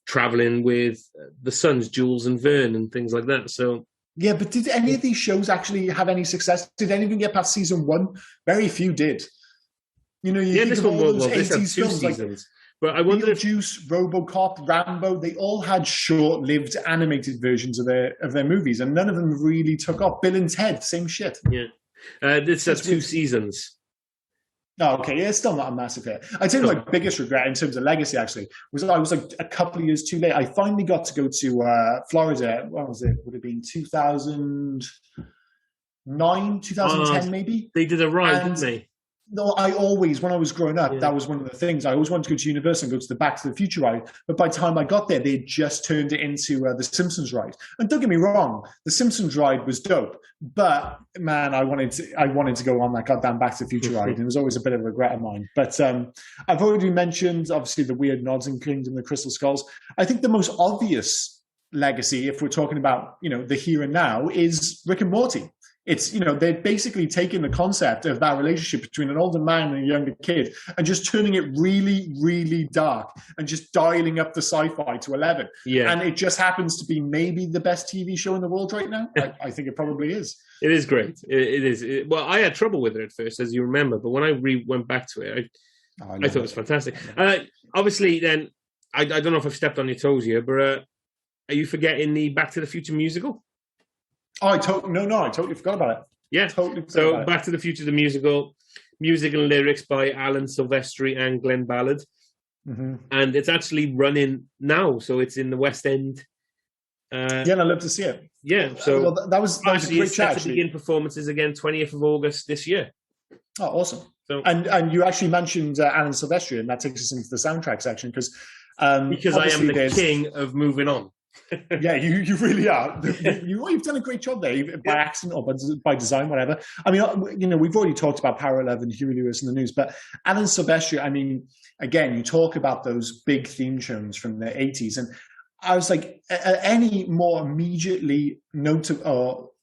traveling with the sons, Jules and Vern, and things like that. So yeah, but did any of these shows actually have any success? Did any of them get past season 1? Very few did. This one will. This had 2 seasons. Like, but I wonder Beetlejuice, RoboCop, Rambo, they all had short-lived animated versions of their movies, and none of them really took off. Bill and Ted, same shit. Yeah. This has 2 seasons. Oh, okay. Yeah, it's still not a massive hit. I'd say my biggest regret in terms of legacy, actually, was I was like a couple of years too late. I finally got to go to Florida. What was it? Would have been 2009, 2010, maybe? They did a ride, didn't they? No, when I was growing up, that was one of the things. I always wanted to go to Universal and go to the Back to the Future ride. But by the time I got there, they had just turned it into the Simpsons ride. And don't get me wrong, the Simpsons ride was dope. But man, I wanted to go on that goddamn Back to the Future ride. And it was always a bit of a regret of mine. But I've already mentioned, obviously, the weird nods in Kingdom of the Crystal Skulls. I think the most obvious legacy, if we're talking about the here and now, is Rick and Morty. It's, they're basically taking the concept of that relationship between an older man and a younger kid and just turning it really, really dark and just dialing up the sci-fi to 11. Yeah. And it just happens to be maybe the best TV show in the world right now. I think it probably is. It is great. It is. Well, I had trouble with it at first, as you remember, but when I went back to it, I thought it was fantastic. Obviously, then, I don't know if I've stepped on your toes here, but are you forgetting the Back to the Future musical? Oh, I totally forgot about it. Yeah. So Back to the Future, the musical, music and lyrics by Alan Silvestri and Glenn Ballard. Mm-hmm. And it's actually running now. So it's in the West End. And I'd love to see it. Yeah. So that was a great chat. To begin performances again, 20th of August this year. Oh, awesome. So, and you actually mentioned Alan Silvestri, and that takes us into the soundtrack section because I am the king of moving on. Yeah, you really are. You've done a great job there, by accident or by design, whatever. I mean, we've already talked about Power 11, Huey Lewis in the news, but Alan Silvestri, I mean, again, you talk about those big theme tunes from the 80s, and I was like, any more immediately noticeable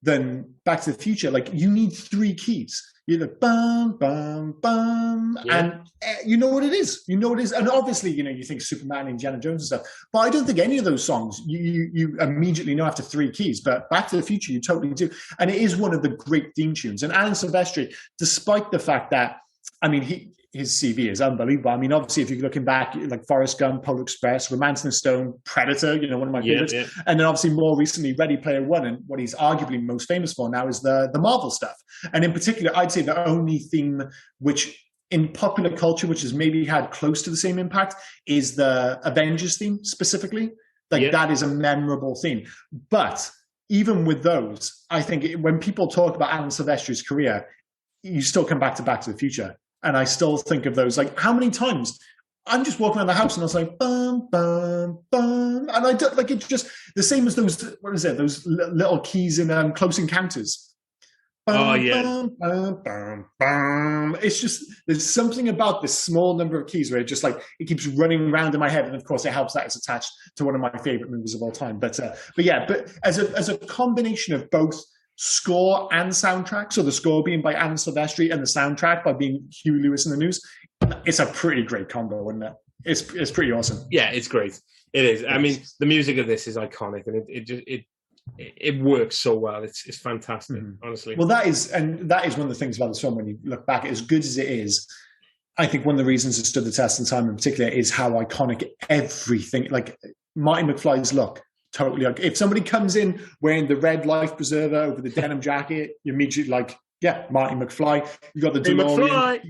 than Back to the Future. Like, you need 3 keys. You're like, bum, bum, bum. Yeah. And you know what it is. You know what it is. And obviously, you think Superman, Indiana Jones and stuff. But I don't think any of those songs you immediately know after 3 keys. But Back to the Future, you totally do. And it is one of the great theme tunes. And Alan Silvestri, despite the fact that, I mean, his CV is unbelievable. I mean, obviously, if you're looking back, like Forrest Gump, Polar Express, Romancing the Stone, Predator, one of my favorites. Yeah. And then obviously more recently, Ready Player One. And what he's arguably most famous for now is the Marvel stuff. And in particular, I'd say the only theme which in popular culture, which has maybe had close to the same impact, is the Avengers theme specifically. Like that is a memorable theme. But even with those, I think when people talk about Alan Silvestri's career, you still come back to the Future. And I still think of those, like, how many times I'm just walking around the house and I was like, bum, bum, bum. And I don't, like, it's just the same as those, what is it, those little keys in Close Encounters. Bum, bum, bum, bum, bum. It's just, there's something about this small number of keys where it just, like, it keeps running around in my head. And of course, it helps that it's attached to one of my favorite movies of all time. But as a combination of both score and soundtrack, so the score being by Alan Silvestri and the soundtrack by being Huey Lewis in the News, it's a pretty great combo, isn't it? It's pretty awesome. Yeah, it's great. It is. I mean, the music of this is iconic, and it works so well. It's fantastic, honestly. Well, that is one of the things about this film. When you look back, as good as it is, I think one of the reasons it stood the test of time in particular is how iconic everything, like Marty McFly's look. Totally. If somebody comes in wearing the red life preserver over the denim jacket, you're immediately like, yeah, Marty McFly. You got the DeLorean.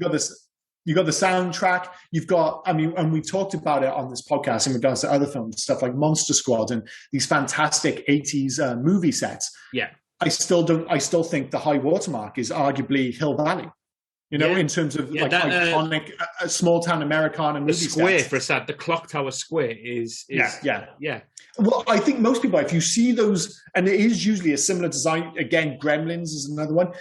You got the soundtrack. You've got, I mean, and we talked about it on this podcast in regards to other films, stuff like Monster Squad and these fantastic 80s movie sets. Yeah. I still think the high watermark is arguably Hill Valley. In terms of iconic small town Americana movie sets. The square for a set, the clock tower square is. Yeah. Well, I think most people, if you see those, and it is usually a similar design. Again, Gremlins is another one.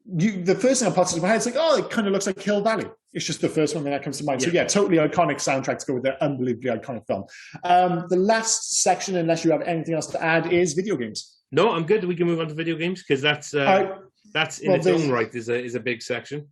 The first thing that pops into my head is like, oh, it kind of looks like Hill Valley. It's just the first one that comes to mind. Yeah. So yeah, totally iconic soundtrack to go with the unbelievably iconic film. The last section, unless you have anything else to add, is video games. No, I'm good. We can move on to video games because that's in its own right is a big section.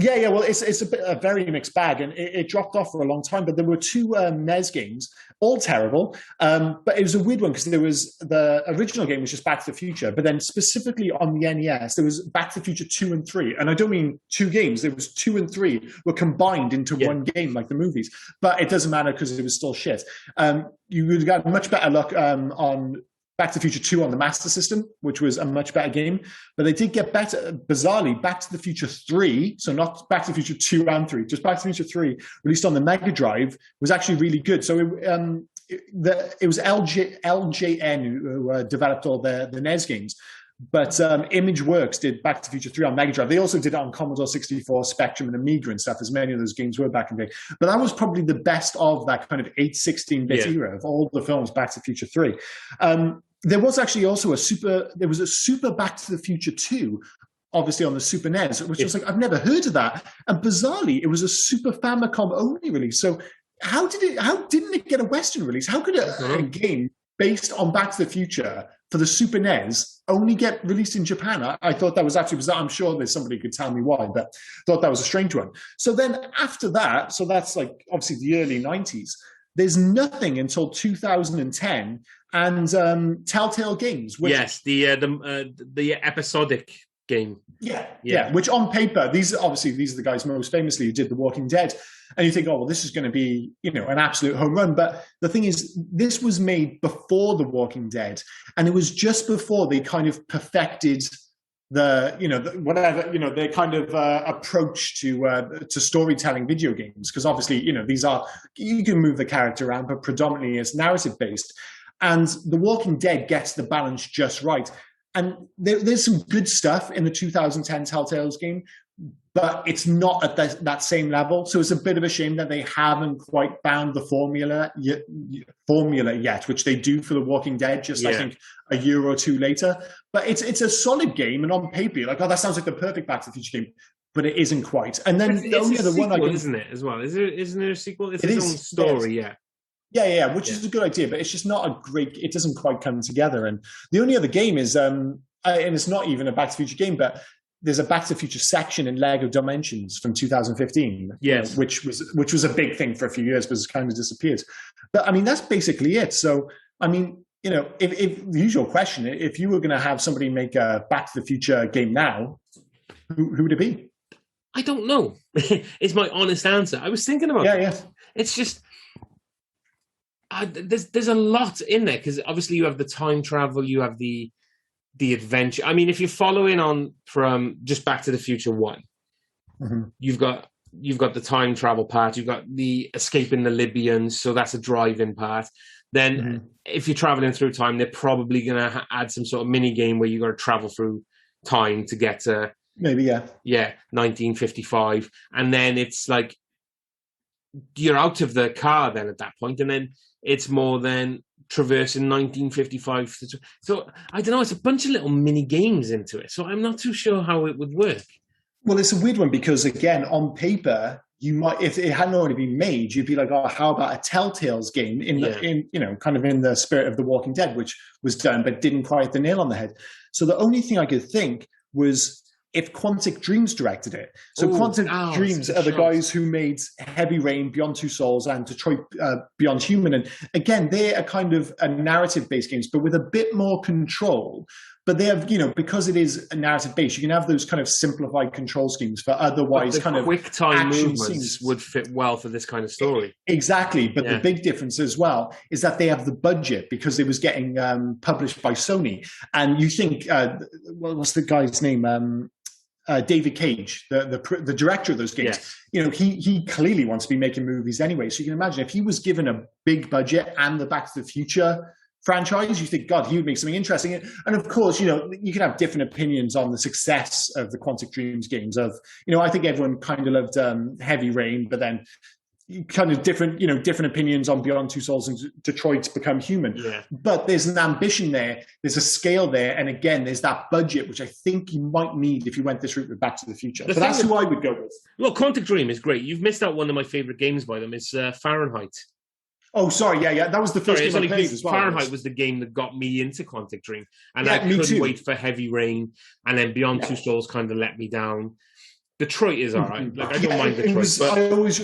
Yeah. Well, it's a very mixed bag, and it dropped off for a long time. But there were 2 NES games, all terrible. But it was a weird one because there was the original game was just Back to the Future, but then specifically on the NES, there was Back to the Future 2 and 3. And I don't mean 2 games. There was 2 and 3 were combined into one game, like the movies. But it doesn't matter because it was still shit. You would have got much better luck on Back to the Future 2 on the Master System, which was a much better game. But they did get better, bizarrely, Back to the Future 3, so not Back to the Future 2 and 3, just Back to the Future 3, released on the Mega Drive, was actually really good. So it was LJN who developed all the NES games. But ImageWorks did Back to the Future 3 on Mega Drive. They also did it on Commodore 64, Spectrum, and Amiga and stuff, as many of those games were back in the day. But that was probably the best of that kind of 8-16-bit era of all the films Back to the Future 3. There was actually also a super Back to the Future 2, obviously on the Super NES, which was like, I've never heard of that. And bizarrely, it was a Super Famicom only release. So how didn't it get a Western release? How could a game based on Back to the Future for the Super NES only get released in Japan? I thought that was absolutely bizarre. I'm sure there's somebody who could tell me why, but I thought that was a strange one. So then after that, so that's like obviously the early 90s, there's nothing until 2010 and Telltale Games. Which, yes, the episodic game. Yeah. Which on paper, these are the guys most famously who did The Walking Dead. And you think, oh, well, this is going to be, an absolute home run. But the thing is, this was made before The Walking Dead. And it was just before they kind of perfected their kind of approach to storytelling video games. Because obviously, these are, you can move the character around, but predominantly it's narrative based. And The Walking Dead gets the balance just right. And there's some good stuff in the 2010 Telltale's game, but it's not at that same level. So it's a bit of a shame that they haven't quite found the formula yet, which they do for The Walking Dead, I think a year or 2 later. But it's a solid game, and on paper, you're like, oh, that sounds like the perfect Back to the Future game. But it isn't quite. And then the only other one, isn't it, as well? Isn't there a sequel? It's its own story, which is a good idea, but it's just not it doesn't quite come together. And the only other game is and it's not even a Back to the Future game, but there's a Back to the Future section in Lego Dimensions from 2015, yes, which was a big thing for a few years, but it's kind of disappeared. But I mean, that's basically it. So I mean, you know, if the usual question, if you were going to have somebody make a Back to the Future game now, who would it be? I don't know. It's my honest answer. I was thinking about it. Yeah. It's just there's a lot in there because obviously you have the time travel, you have the adventure. I mean, if you're following on from just Back to the Future 1, you've got the time travel part, you've got the escaping the Libyans, so that's a driving part. Then if you're traveling through time, they're probably going to add some sort of mini game where you got to travel through time to get to maybe 1955, and then it's like you're out of the car then at that point, and then it's more than traversing 1955. So I don't know, it's a bunch of little mini games into it, so I'm not too sure how it would work. Well, it's a weird one because again, on paper, you might, if it hadn't already been made, you'd be like, oh, how about a Telltale's game in you know, kind of in the spirit of The Walking Dead, which was done but didn't quite hit the nail on the head. So the only thing I could think was if Quantic Dreams directed it. So Quantic Dreams are the guys who made Heavy Rain, Beyond Two Souls, and Detroit Beyond Human. And again, they are kind of a narrative-based games, but with a bit more control. But they have, you know, because it is a narrative-based, you can have those kind of simplified control schemes for otherwise kind of quick time movements scenes. Would fit well for this kind of story. Exactly. But the big difference as well is that they have the budget because it was getting published by Sony. And you think, what's the guy's name? David Cage, the director of those games, you know, he clearly wants to be making movies anyway. So you can imagine if he was given a big budget and the Back to the Future franchise, you think, God, he would make something interesting. And of course, you know, you can have different opinions on the success of the Quantic Dreams games. Of, you know, I think everyone kind of loved Heavy Rain, but then kind of different opinions on Beyond Two Souls and Detroit's Become Human. Yeah. But there's an ambition there, there's a scale there, and again, there's that budget, which I think you might need if you went this route with Back to the Future. So that's who I would go with. Look, Quantic Dream is great. You've missed out one of my favorite games by them. It's Fahrenheit. Oh, sorry, yeah. That was the first game I played as well. Fahrenheit was the game that got me into Quantic Dream. And I couldn't wait for Heavy Rain. And then Beyond Two Souls kind of let me down. Detroit is all right. Like, I don't mind Detroit.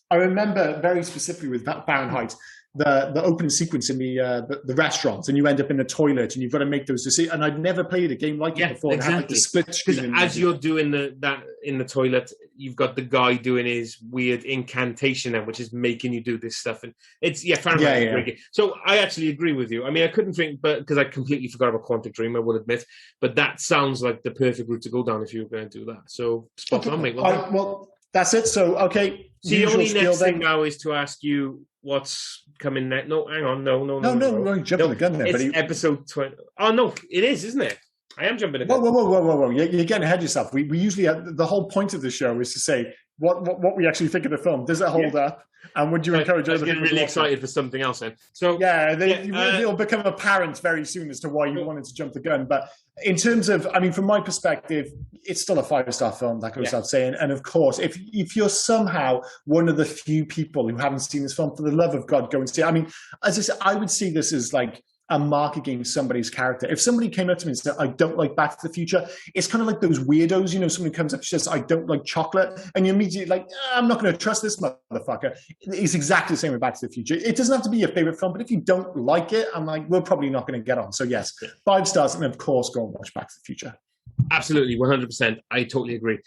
I remember very specifically with Fahrenheit, the opening sequence in the restaurant, and you end up in the toilet, and you've got to make those decisions. And I'd never played a game like it before. Exactly. Like the split screen. As you're doing that in the toilet, you've got the guy doing his weird incantation, which is making you do this stuff. And it's Fahrenheit is a great game. So I actually agree with you. I mean, I couldn't think, but because I completely forgot about Quantic Dream, I will admit. But that sounds like the perfect route to go down if you were going to do that. So spot on, mate. Well, that's it. So okay. So the only next thing now is to ask you what's coming next. No, hang on. No. You're jumping the gun there, it's episode 20. Oh, no, it is, isn't it? I am jumping the gun. Whoa. You're getting ahead of yourself. We usually have, the whole point of the show is to say what we actually think of the film. Does it hold up? And would you encourage us? I'm getting really excited for something else then. So it'll become apparent very soon as to why you wanted to jump the gun. But in terms of, I mean, from my perspective, it's still a 5-star film, that goes without saying. And of course, if you're somehow one of the few people who haven't seen this film, for the love of God, go and see it. I mean, as I said, I would see this as like a mark against somebody's character. If somebody came up to me and said, I don't like Back to the Future, it's kind of like those weirdos, you know, somebody comes up and says, I don't like chocolate, and you're immediately like, I'm not going to trust this motherfucker. It's exactly the same with Back to the Future. It doesn't have to be your favorite film, but if you don't like it, I'm like, we're probably not going to get on. So yes, 5 stars, and of course, go and watch Back to the Future. Absolutely, 100%. I totally agree.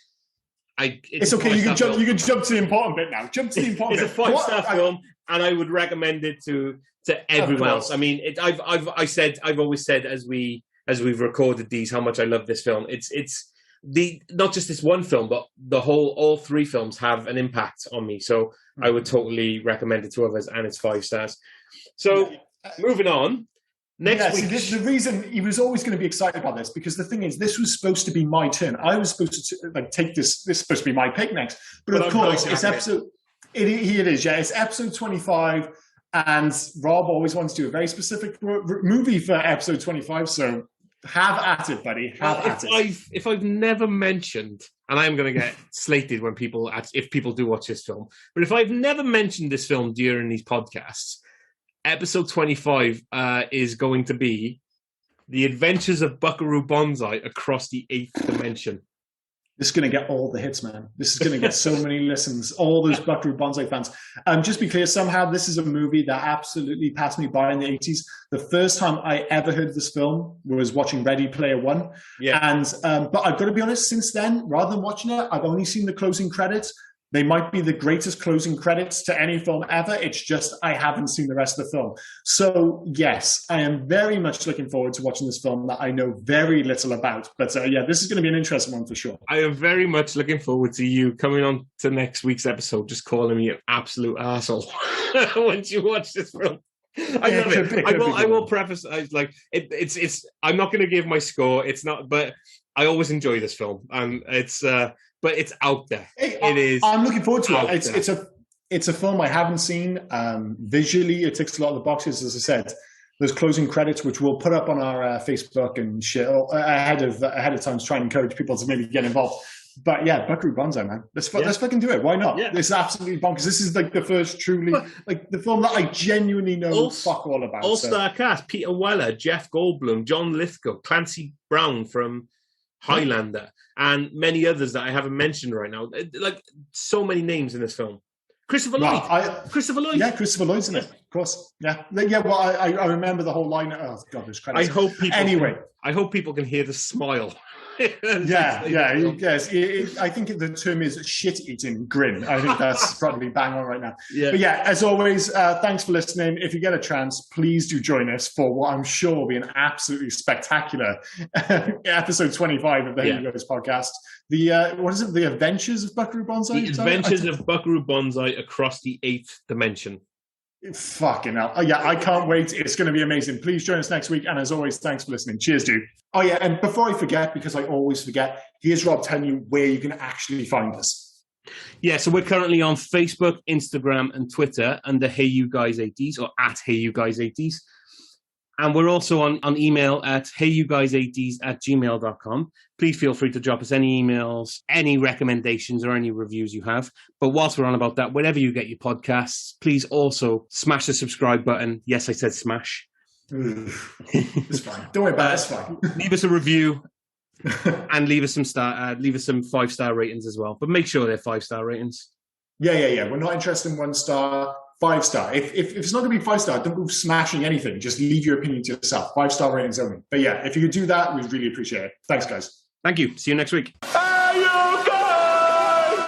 It's okay. You can jump to the important bit now. Jump to the important bit. It's a 5-star film, and I would recommend it to everyone else. I mean, I've always said as we've recorded these how much I love this film. It's not just this one film, but all 3 films have an impact on me. So I would totally recommend it to others, and it's 5 stars. So moving on. Next week. See, the reason he was always going to be excited about this, because the thing is, this was supposed to be my turn. I was supposed to take this. This is supposed to be my pick next, but of course, it's episode. It is, yeah. It's episode 25, and Rob always wants to do a very specific movie for episode 25. So have at it, buddy. If I've never mentioned, and I'm going to get slated if people do watch this film, but if I've never mentioned this film during these podcasts, episode 25 is going to be The Adventures of Buckaroo Banzai Across the Eighth Dimension. This is going to get all the hits, man. This is going to get so many listens, all those Buckaroo Banzai fans. Just be clear, somehow this is a movie that absolutely passed me by in the 80s. The first time I ever heard of this film was watching Ready Player One. Yeah. And but I've got to be honest, since then, rather than watching it, I've only seen the closing credits. They might be the greatest closing credits to any film ever. It's just I haven't seen the rest of the film. So, yes, I am very much looking forward to watching this film that I know very little about. But yeah, this is going to be an interesting one for sure. I am very much looking forward to you coming on to next week's episode, just calling me an absolute asshole once you watch this film. I love it. I will preface it's. I'm not going to give my score. It's not, but I always enjoy this film, and it's. But it's out there. It is. I'm looking forward to it. It's a film I haven't seen. Visually, it ticks a lot of the boxes. As I said, those closing credits, which we'll put up on our Facebook and shit ahead of time to try and encourage people to maybe get involved. But yeah, Buckaroo Banzai, man. Let's fucking do it. Why not? Yeah. This is absolutely bonkers. This is like the first truly like the film that I genuinely know fuck all about. All-star cast: Peter Weller, Jeff Goldblum, John Lithgow, Clancy Brown from Highlander, and many others that I haven't mentioned right now. Like so many names in this film. Christopher Lloyd. Christopher Lloyd. Yeah, Christopher Lloyd's in it. Of course. Yeah. Yeah. Well, I remember the whole line. Oh God, there's credits. I hope people can hear the smile. Yes. I think the term is shit-eating grin. I think that's probably bang on right now. Yeah. But yeah, as always, thanks for listening. If you get a chance, please do join us for what I'm sure will be an absolutely spectacular episode 25 of the Hey You Guys podcast. What is it? The Adventures of Buckaroo Banzai? The Adventures of Buckaroo Banzai Across the Eighth Dimension. Fucking hell. Yeah, I can't wait. It's going to be amazing. Please join us next week. And as always, thanks for listening. Cheers, dude. Oh, yeah. And before I forget, because I always forget, here's Rob telling you where you can actually find us. Yeah, so we're currently on Facebook, Instagram, and Twitter under Hey You Guys 80s or at Hey You Guys 80s. And we're also on email at heyyouguys80s@gmail.com. Please feel free to drop us any emails, any recommendations, or any reviews you have. But whilst we're on about that, wherever you get your podcasts, please also smash the subscribe button. Yes, I said smash. It's fine. Don't worry about it. It's fine. Leave us a review and leave us some 5-star ratings as well. But make sure they're 5-star ratings. Yeah. We're not interested in 1-star. 5-star. If it's not going to be 5-star, don't go smashing anything. Just leave your opinion to yourself. 5-star ratings only. But yeah, if you could do that, we'd really appreciate it. Thanks, guys. Thank you. See you next week.